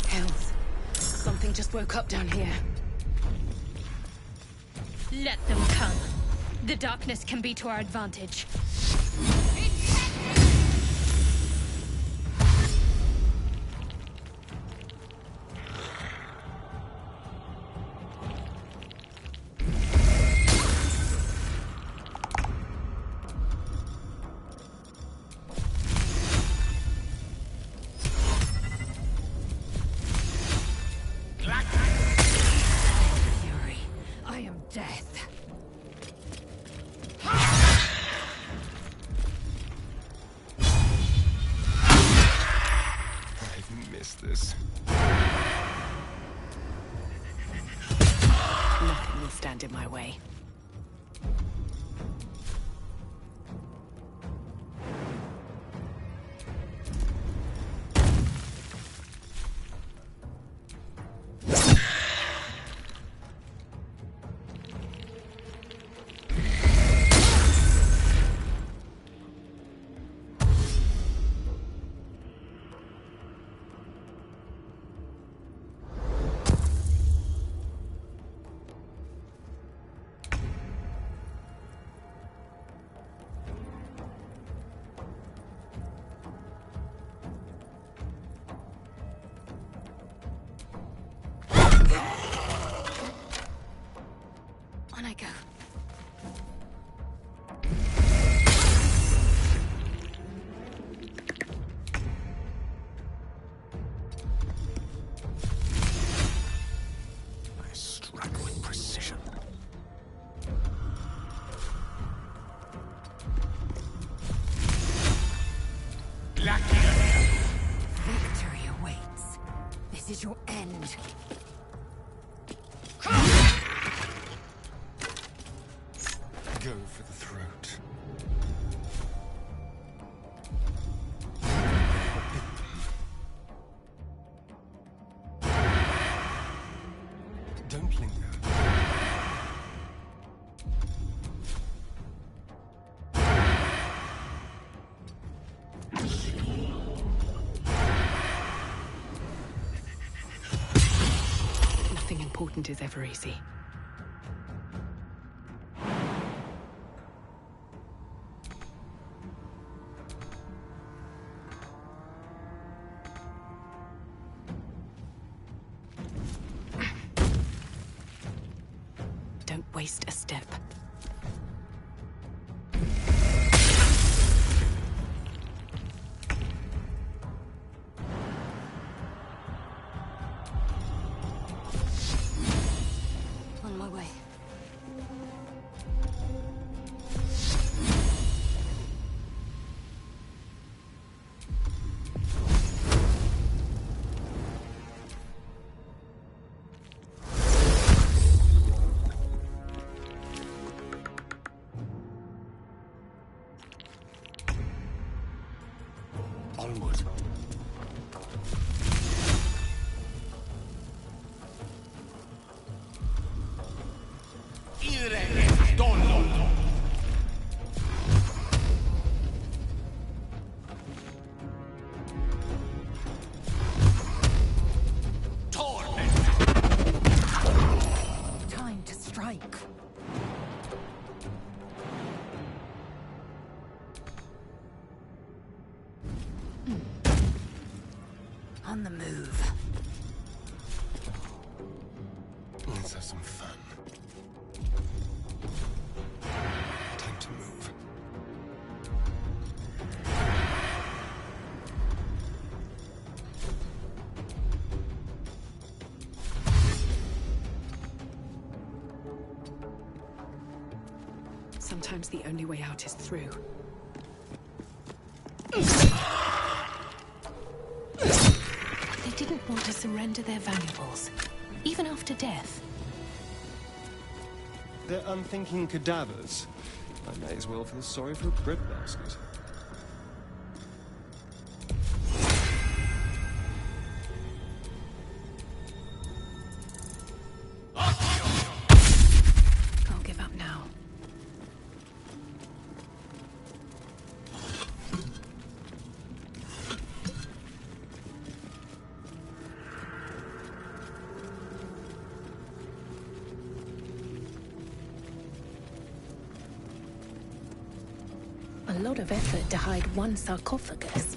[SPEAKER 1] Health. Something just woke up down here.
[SPEAKER 3] Let them come. The darkness can be to our advantage.
[SPEAKER 13] stand in my way. On I go.
[SPEAKER 11] I struck with precision.
[SPEAKER 6] Victory awaits. This is your end.
[SPEAKER 5] Go for the throat. Don't linger.
[SPEAKER 13] Nothing important is ever easy. Don't waste a step.
[SPEAKER 3] On my way.
[SPEAKER 5] Onward.
[SPEAKER 6] Time to strike. On the move.
[SPEAKER 5] Let's have some fun. Time to move.
[SPEAKER 13] Sometimes the only way out is through. They didn't want to surrender their valuables, even after death.
[SPEAKER 5] They're unthinking cadavers. I may as well feel sorry for a breadbasket.
[SPEAKER 13] Can't give up now. A lot of effort to hide one sarcophagus.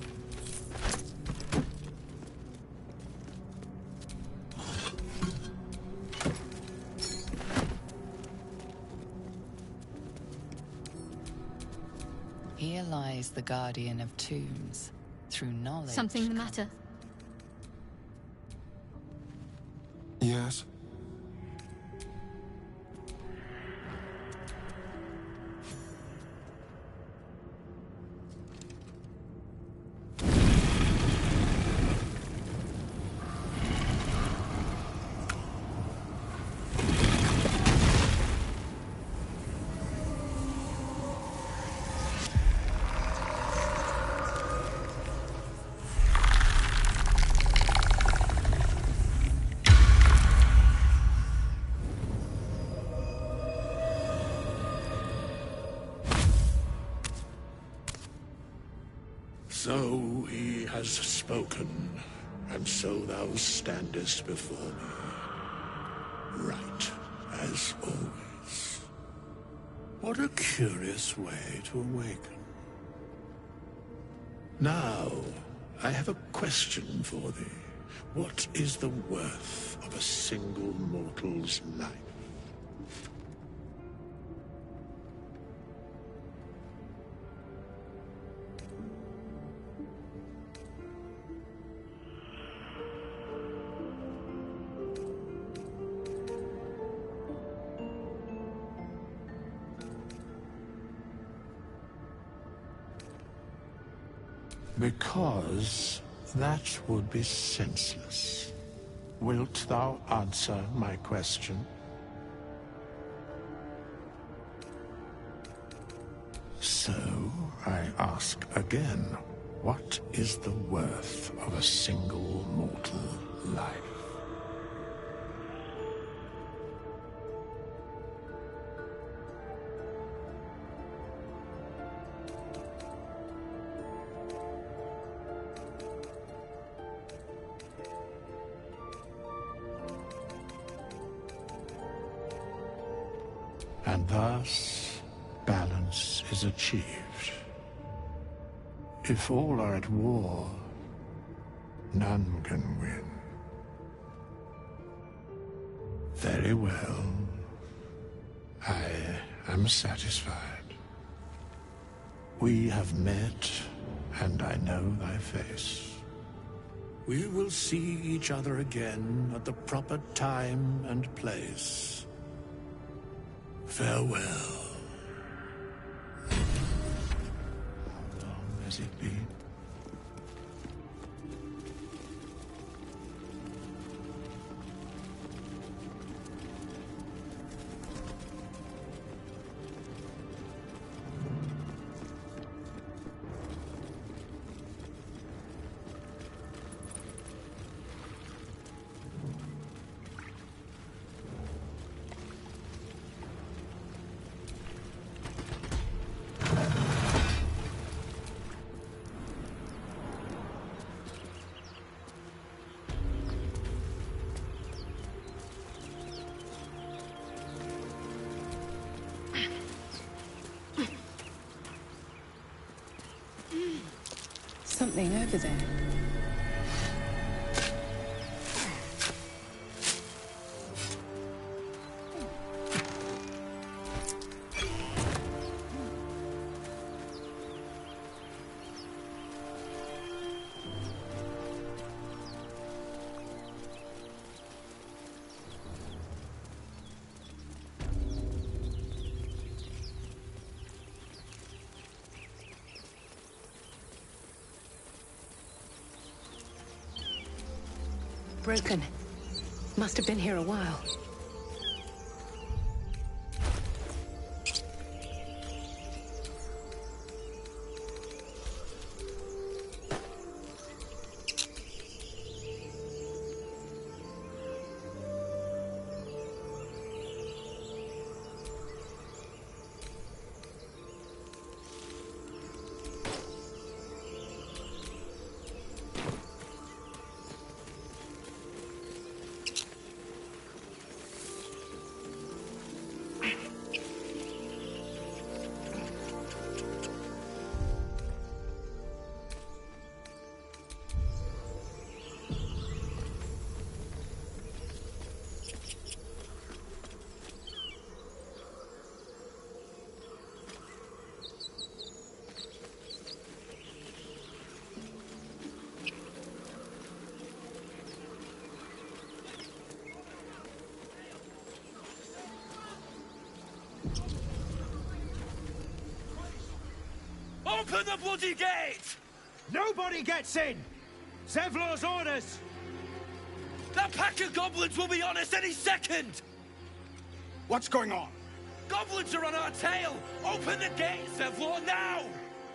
[SPEAKER 2] Here lies the guardian of tombs. Through knowledge.
[SPEAKER 3] Something the matter?
[SPEAKER 5] Yes?
[SPEAKER 11] has spoken, and so thou standest before me. Right, as always. What a curious way to awaken. Now, I have a question for thee. What is the worth of a single mortal's life? Because that would be senseless. Wilt thou answer my question? So, I ask again, what is the worth of a single mortal life? And thus, balance is achieved. If all are at war, none can win. Very well. I am satisfied. We have met, and I know thy face. We will see each other again at the proper time and place. Farewell. How long has it been?
[SPEAKER 1] Something over there. Broken. Must have been here a while.
[SPEAKER 9] Open the bloody gate! Nobody gets in! Zevlor's orders! That pack of goblins will be on us any second!
[SPEAKER 14] What's going on?
[SPEAKER 9] Goblins are on our tail! Open the gate, Zevlor, now!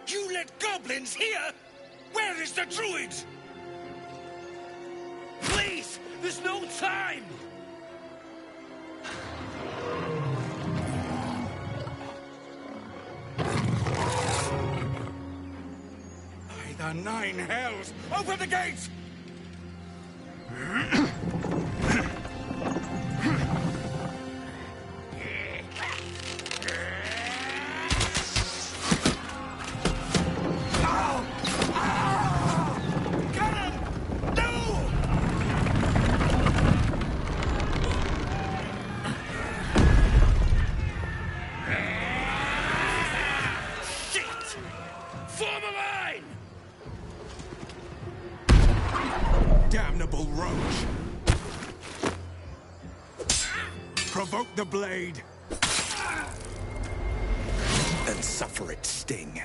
[SPEAKER 14] You let goblins here? Where is the druid?
[SPEAKER 9] Please! There's no time!
[SPEAKER 14] The nine hells! Open the gates! Damnable roach! Provoke the blade! And suffer its sting.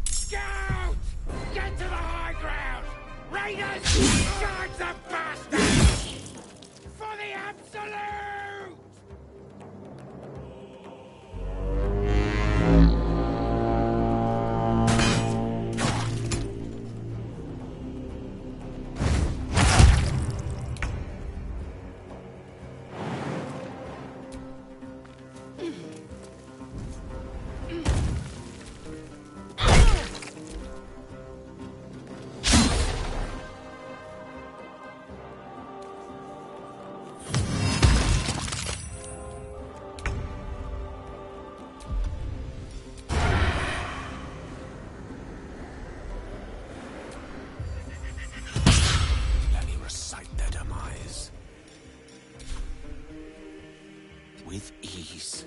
[SPEAKER 9] Scout! Get to the high ground! Raiders! Charge the bastards! For the absolute!
[SPEAKER 10] With ease.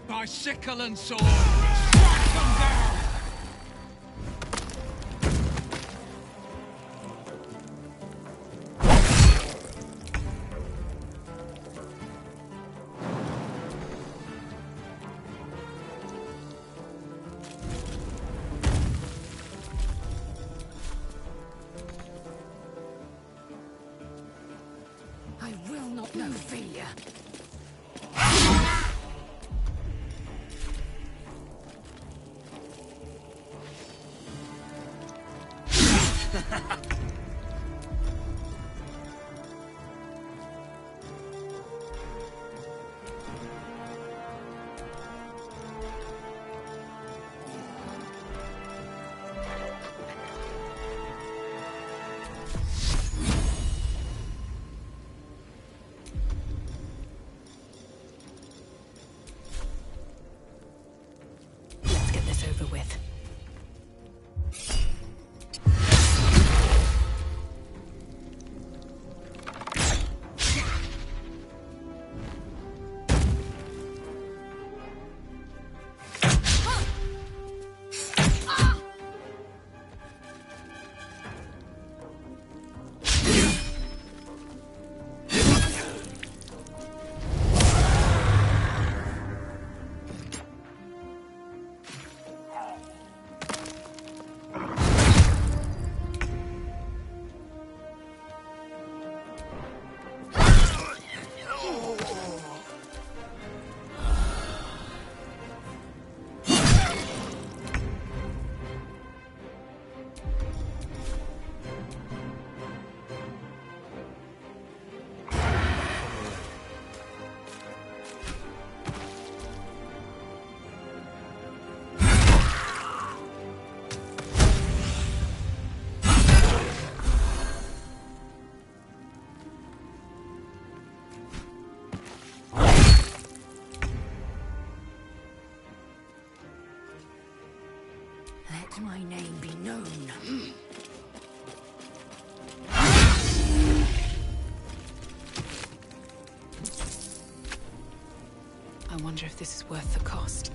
[SPEAKER 9] By sickle and sword, strike them down!
[SPEAKER 2] I will not know failure.
[SPEAKER 13] Let's get this over with.
[SPEAKER 8] Let my name be known.
[SPEAKER 13] I wonder if this is worth the cost.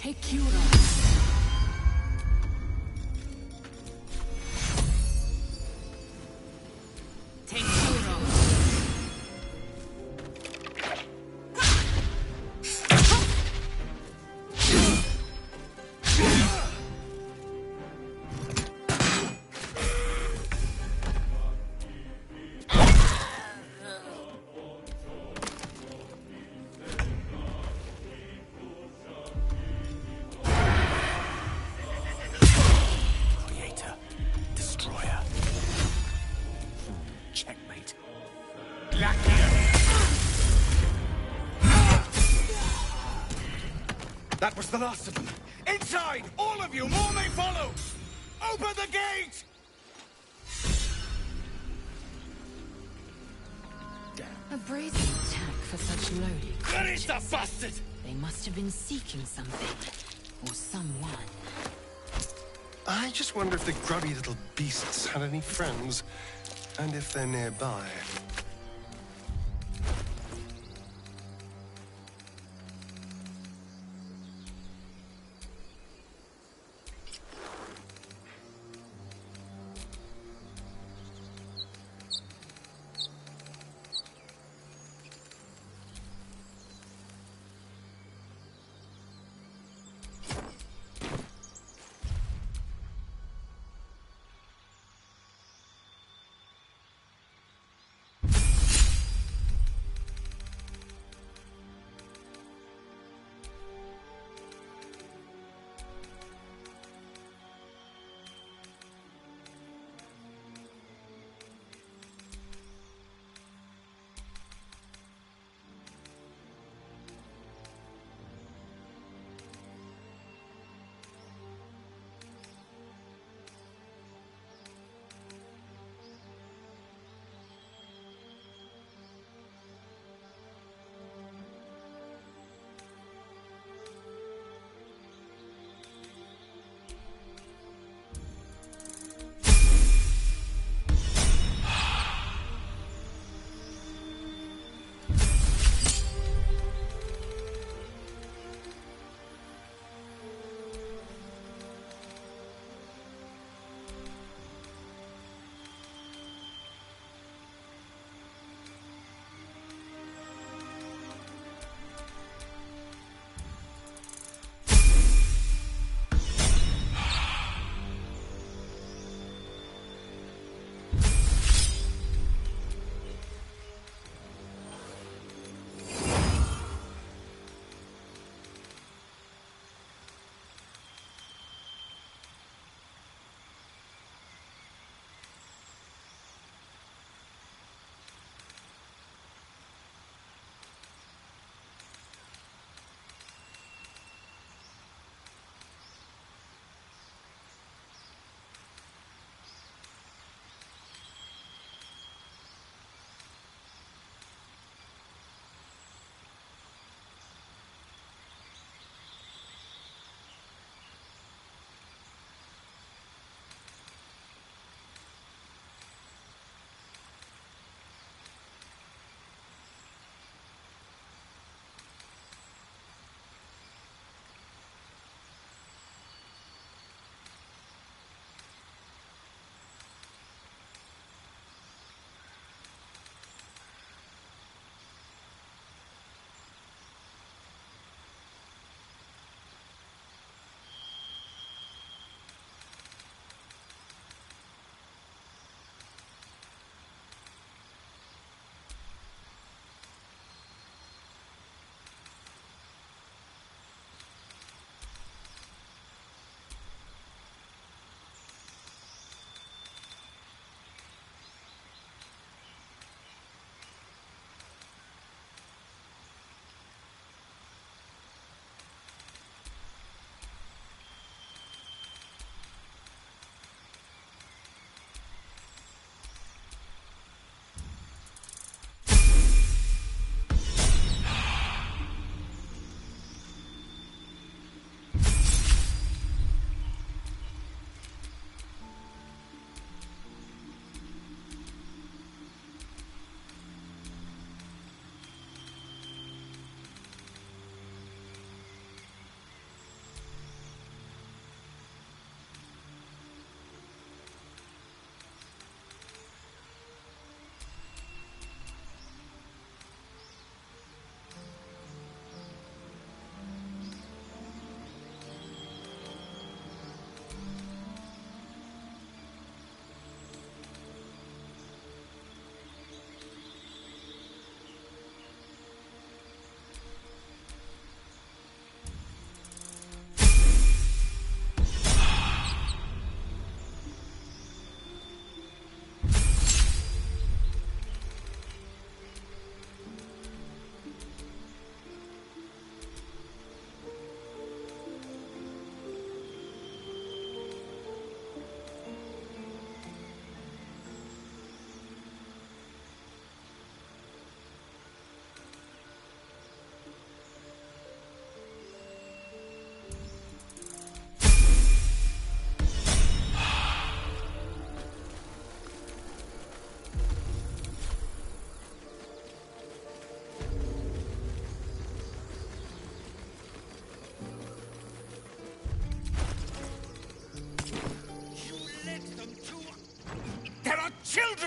[SPEAKER 2] Take you on.
[SPEAKER 9] That was the last of them. Inside! All of you! More may follow! Open the gate!
[SPEAKER 6] A brazen attack for such lowly creatures.
[SPEAKER 9] Where is the bastard?
[SPEAKER 6] They must have been seeking something. Or someone.
[SPEAKER 5] I just wonder if the grubby little beasts had any friends. And if they're nearby.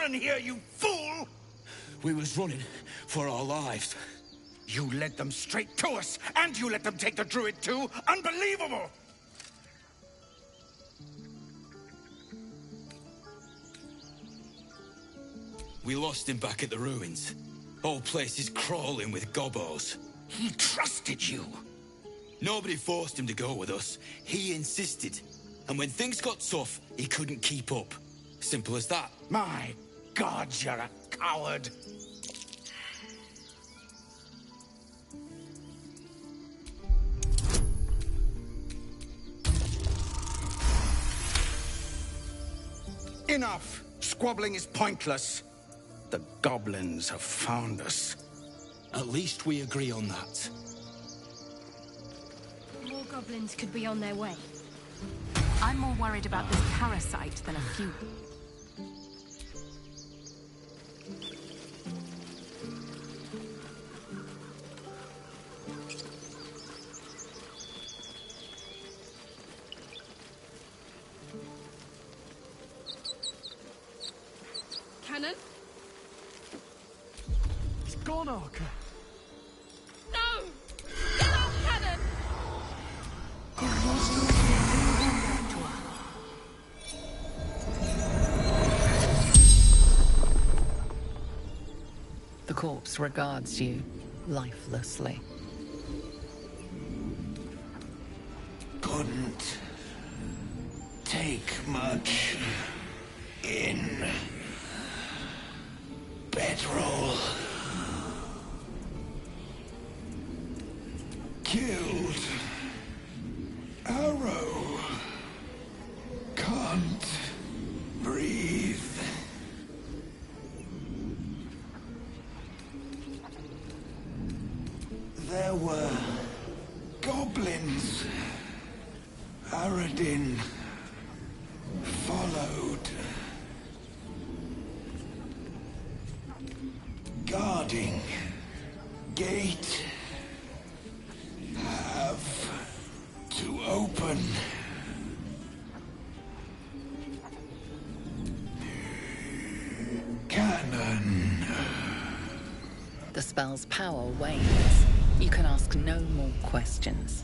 [SPEAKER 14] cannon here, you fool!
[SPEAKER 9] We was running for our lives.
[SPEAKER 14] You led them straight to us, and you let them take the druid too? Unbelievable!
[SPEAKER 9] We lost him back at the ruins. Whole place is crawling with gobos.
[SPEAKER 14] He trusted you.
[SPEAKER 9] Nobody forced him to go with us. He insisted. And when things got tough, he couldn't keep up. Simple as that.
[SPEAKER 14] My God, you're a coward. Enough! Squabbling is pointless. The goblins have found us.
[SPEAKER 9] At least we agree on that.
[SPEAKER 3] More goblins could be on their way.
[SPEAKER 13] I'm more worried about this parasite than a few.
[SPEAKER 3] Cannon?
[SPEAKER 12] It's gone, Arca.
[SPEAKER 3] No! Get off, Cannon!
[SPEAKER 2] The corpse regards you lifelessly.
[SPEAKER 11] Couldn't take much in. Bedroll. Killed. Arrow. Can't breathe. There were goblins. Aradin followed. Guarding gate. Have to open. Cannon.
[SPEAKER 2] The spell's power wanes. You can ask no more questions.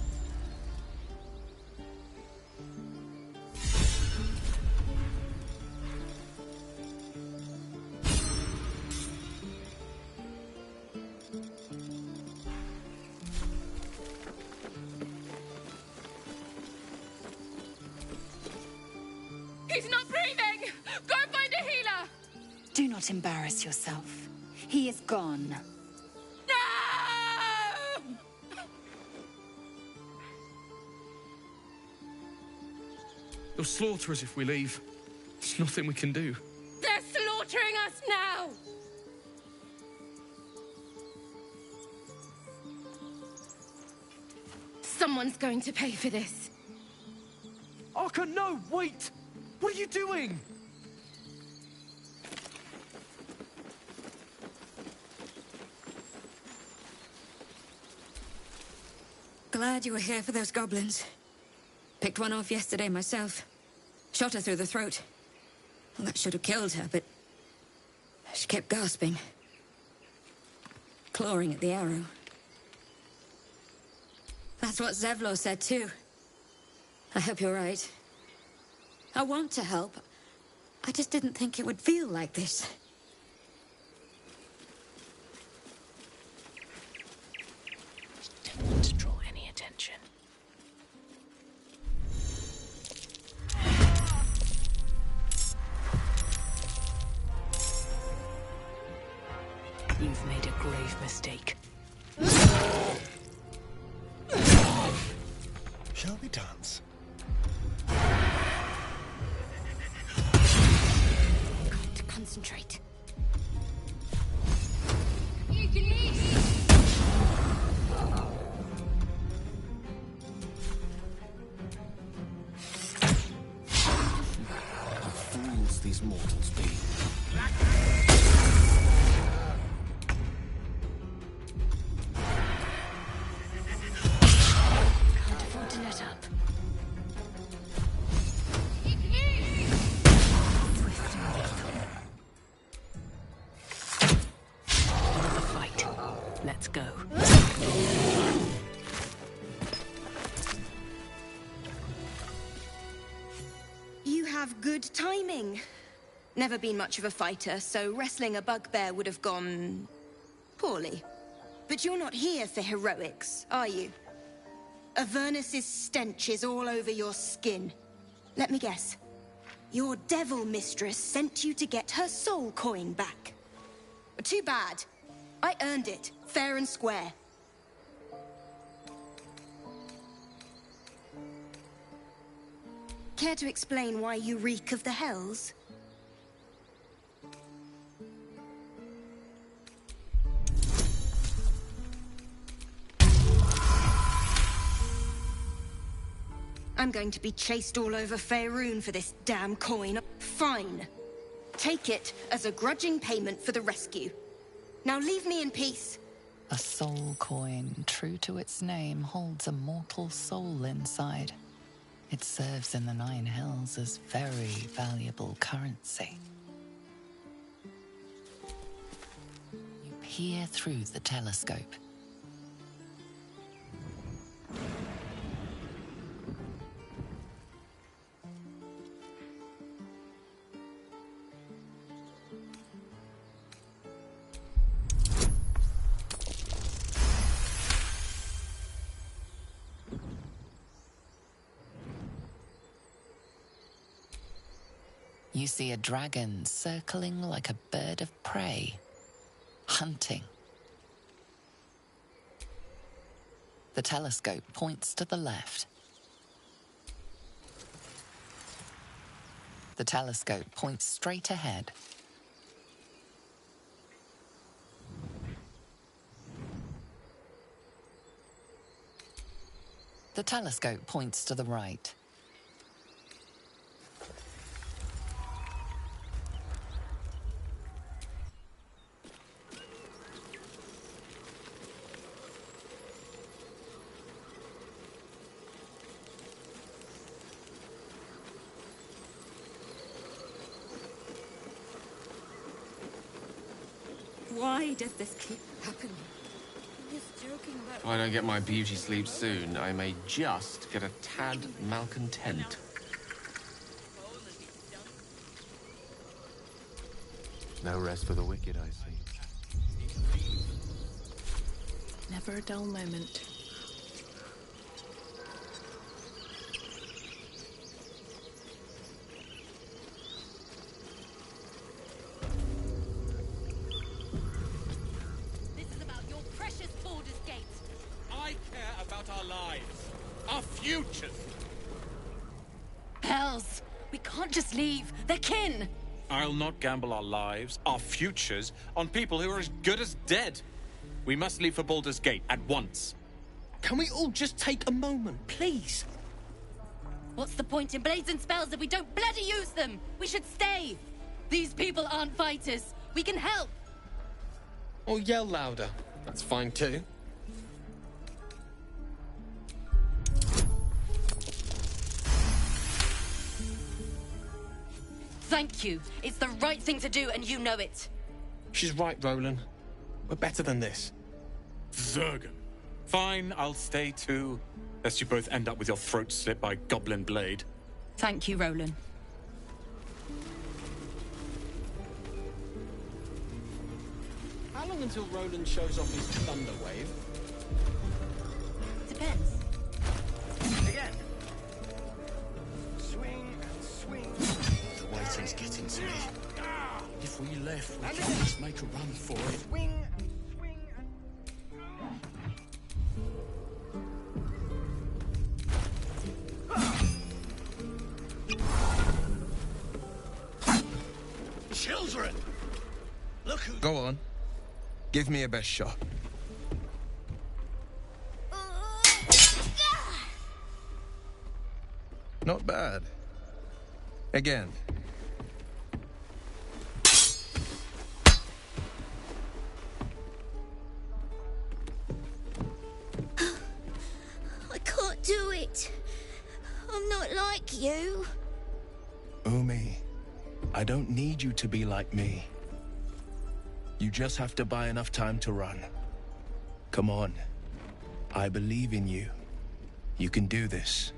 [SPEAKER 3] He's not breathing! Go find a healer!
[SPEAKER 6] Do not embarrass yourself. He is gone.
[SPEAKER 3] No!
[SPEAKER 12] They'll slaughter us if we leave. There's nothing we can do.
[SPEAKER 3] They're slaughtering us now! Someone's going to pay for this.
[SPEAKER 12] Arca, no! Wait! What are you doing?
[SPEAKER 15] Glad you were here for those goblins. Picked one off yesterday myself. Shot her through the throat. Well, that should have killed her, but she kept gasping. Clawing at the arrow. That's what Zevlor said too. I hope you're right. I want to help. I just didn't think it would feel like this.
[SPEAKER 13] Didn't want to draw any attention. You've made a grave mistake.
[SPEAKER 5] Shall we dance?
[SPEAKER 3] Got to concentrate.
[SPEAKER 5] Fools these mortals be.
[SPEAKER 3] Can't afford to let up. Swift and lethal.
[SPEAKER 16] have good timing. Never been much of a fighter, so wrestling a bugbear would have gone poorly. But you're not here for heroics, are you? Avernus's stench is all over your skin. Let me guess. Your devil mistress sent you to get her soul coin back. Too bad. I earned it, fair and square. Care to explain why you reek of the hells? I'm going to be chased all over Faerun for this damn coin. Fine. Take it as a grudging payment for the rescue. Now leave me in peace.
[SPEAKER 2] A soul coin, true to its name, holds a mortal soul inside. It serves in the Nine Hells as very valuable currency. You peer through the telescope. You see a dragon circling like a bird of prey, hunting. The telescope points to the left. The telescope points straight ahead. The telescope points to the right.
[SPEAKER 15] Why does this keep happening?
[SPEAKER 4] If I don't get my beauty sleep soon, I may just get a tad malcontent.
[SPEAKER 17] No rest for the wicked, I see.
[SPEAKER 13] Never a dull moment.
[SPEAKER 14] Futures!
[SPEAKER 8] Hells! We can't just leave. They're kin!
[SPEAKER 14] I'll not gamble our lives, our futures, on people who are as good as dead. We must leave for Baldur's Gate at once.
[SPEAKER 9] Can we all just take a moment, please?
[SPEAKER 8] What's the point in blazing spells if we don't bloody use them? We should stay! These people aren't fighters. We can help!
[SPEAKER 9] Or yell louder. That's fine too.
[SPEAKER 8] Thank you. It's the right thing to do, and you know it.
[SPEAKER 9] She's right, Roland. We're better than this.
[SPEAKER 14] Zurgen. Fine, I'll stay too. Lest you both end up with your throats slit by Goblin Blade.
[SPEAKER 8] Thank you, Roland.
[SPEAKER 9] How long until Roland shows off his thunder wave?
[SPEAKER 8] Depends.
[SPEAKER 9] Again. Swing and swing.
[SPEAKER 7] The waiting's getting to me. If we left, we could just make a run for it.
[SPEAKER 9] Swing.
[SPEAKER 7] Children! Look who...
[SPEAKER 18] Go on. Give me a best shot. Not bad. Again.
[SPEAKER 19] I can't do it. I'm not like you.
[SPEAKER 18] Umi, I don't need you to be like me. You just have to buy enough time to run. Come on. I believe in you. You can do this.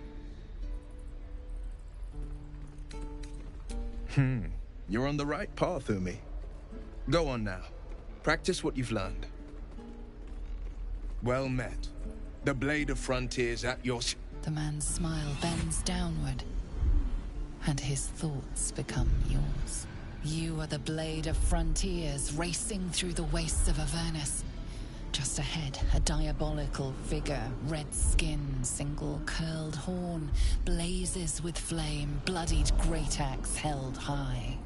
[SPEAKER 18] You're on the right path, Umi. Go on now. Practice what you've learned. Well met. The Blade of Frontiers at your...
[SPEAKER 2] The man's smile bends downward, and his thoughts become yours. You are the Blade of Frontiers, racing through the wastes of Avernus. Just ahead, a diabolical figure, red skin, single curled horn, blazes with flame, bloodied great axe held high.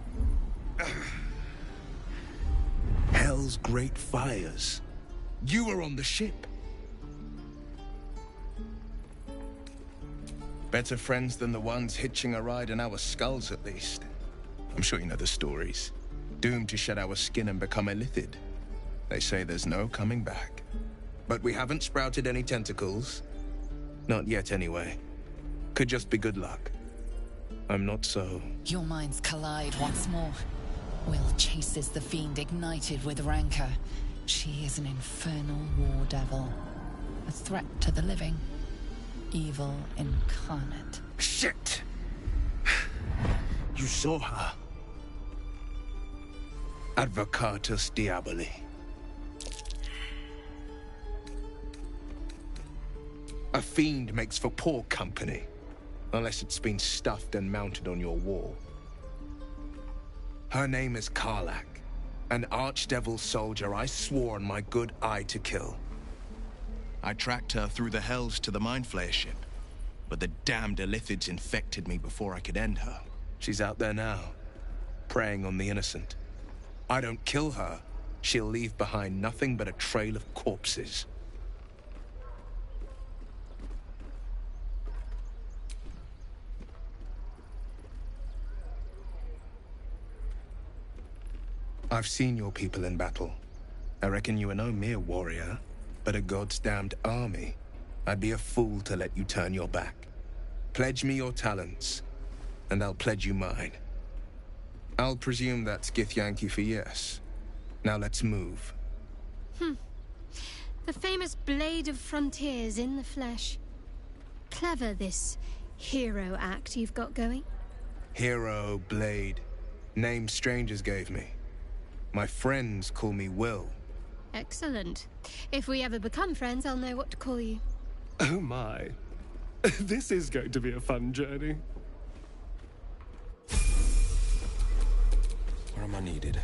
[SPEAKER 18] Hell's great fires. You were on the ship. Better friends than the ones hitching a ride in our skulls, at least. I'm sure you know the stories. Doomed to shed our skin and become illithid. They say there's no coming back. But we haven't sprouted any tentacles. Not yet, anyway. Could just be good luck. I'm not so...
[SPEAKER 2] Your minds collide once more. Will chases the fiend ignited with rancor. She is an infernal war devil. A threat to the living. Evil incarnate.
[SPEAKER 18] Shit! You saw her. Advocatus Diaboli. A fiend makes for poor company, unless it's been stuffed and mounted on your wall. Her name is Karlach, an archdevil soldier I swore on my good eye to kill. I tracked her through the hells to the Mind Flayer ship, but the damned illithids infected me before I could end her. She's out there now, preying on the innocent. I don't kill her, she'll leave behind nothing but a trail of corpses. I've seen your people in battle. I reckon you are no mere warrior, but a god's damned army. I'd be a fool to let you turn your back. Pledge me your talents, and I'll pledge you mine. I'll presume that's Githyanki for yes. Now let's move.
[SPEAKER 3] The famous Blade of Frontiers in the flesh. Clever, this hero act you've got going.
[SPEAKER 18] Hero, Blade. Names strangers gave me. My friends call me Will.
[SPEAKER 3] Excellent. If we ever become friends, I'll know what to call you.
[SPEAKER 5] Oh my. This is going to be a fun journey.
[SPEAKER 17] Where am I needed?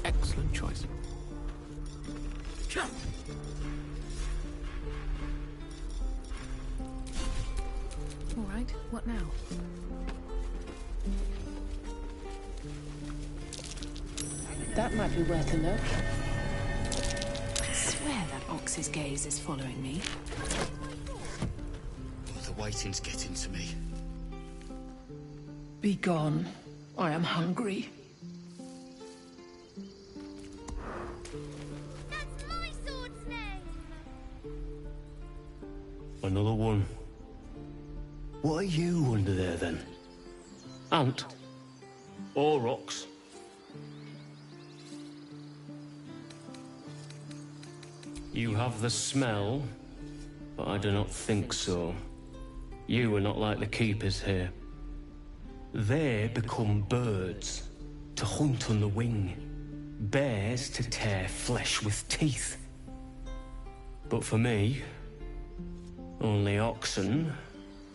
[SPEAKER 17] Excellent choice.
[SPEAKER 13] All right, what now?
[SPEAKER 1] That might be worth a look.
[SPEAKER 13] I swear that ox's gaze is following me.
[SPEAKER 10] Oh, the waiting's getting to me.
[SPEAKER 20] Be gone. I am hungry.
[SPEAKER 12] Another one. What are you under there, then? Ant? Or rocks? You have the smell, but I do not think so. You are not like the keepers here. They become birds, to hunt on the wing. Bears to tear flesh with teeth. But for me, only oxen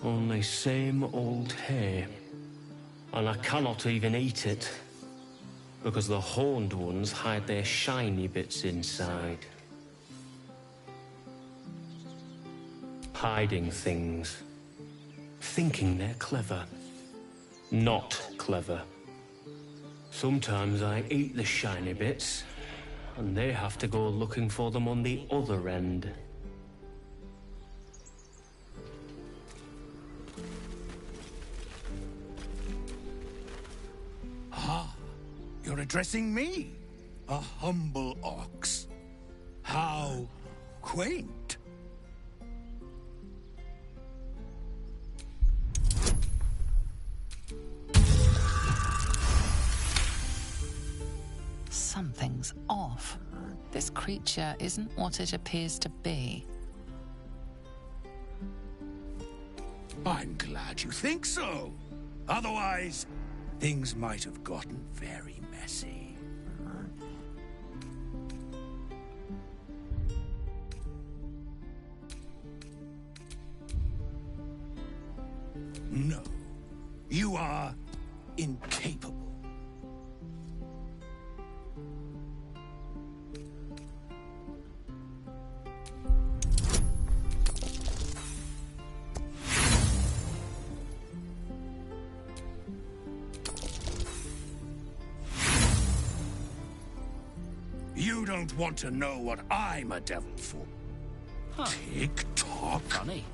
[SPEAKER 12] Only same old hay. And I cannot even eat it, because the horned ones hide their shiny bits inside. Hiding things. Thinking they're clever. Not clever. Sometimes I eat the shiny bits, and they have to go looking for them on the other end.
[SPEAKER 11] Ah, you're addressing me, a humble ox. How quaint.
[SPEAKER 2] Something's off. This creature isn't what it appears to be.
[SPEAKER 11] I'm glad you think so. Otherwise, things might have gotten very messy. No, you are incapable. You don't want to know what I'm a devil for. Tick-tock.
[SPEAKER 21] Funny.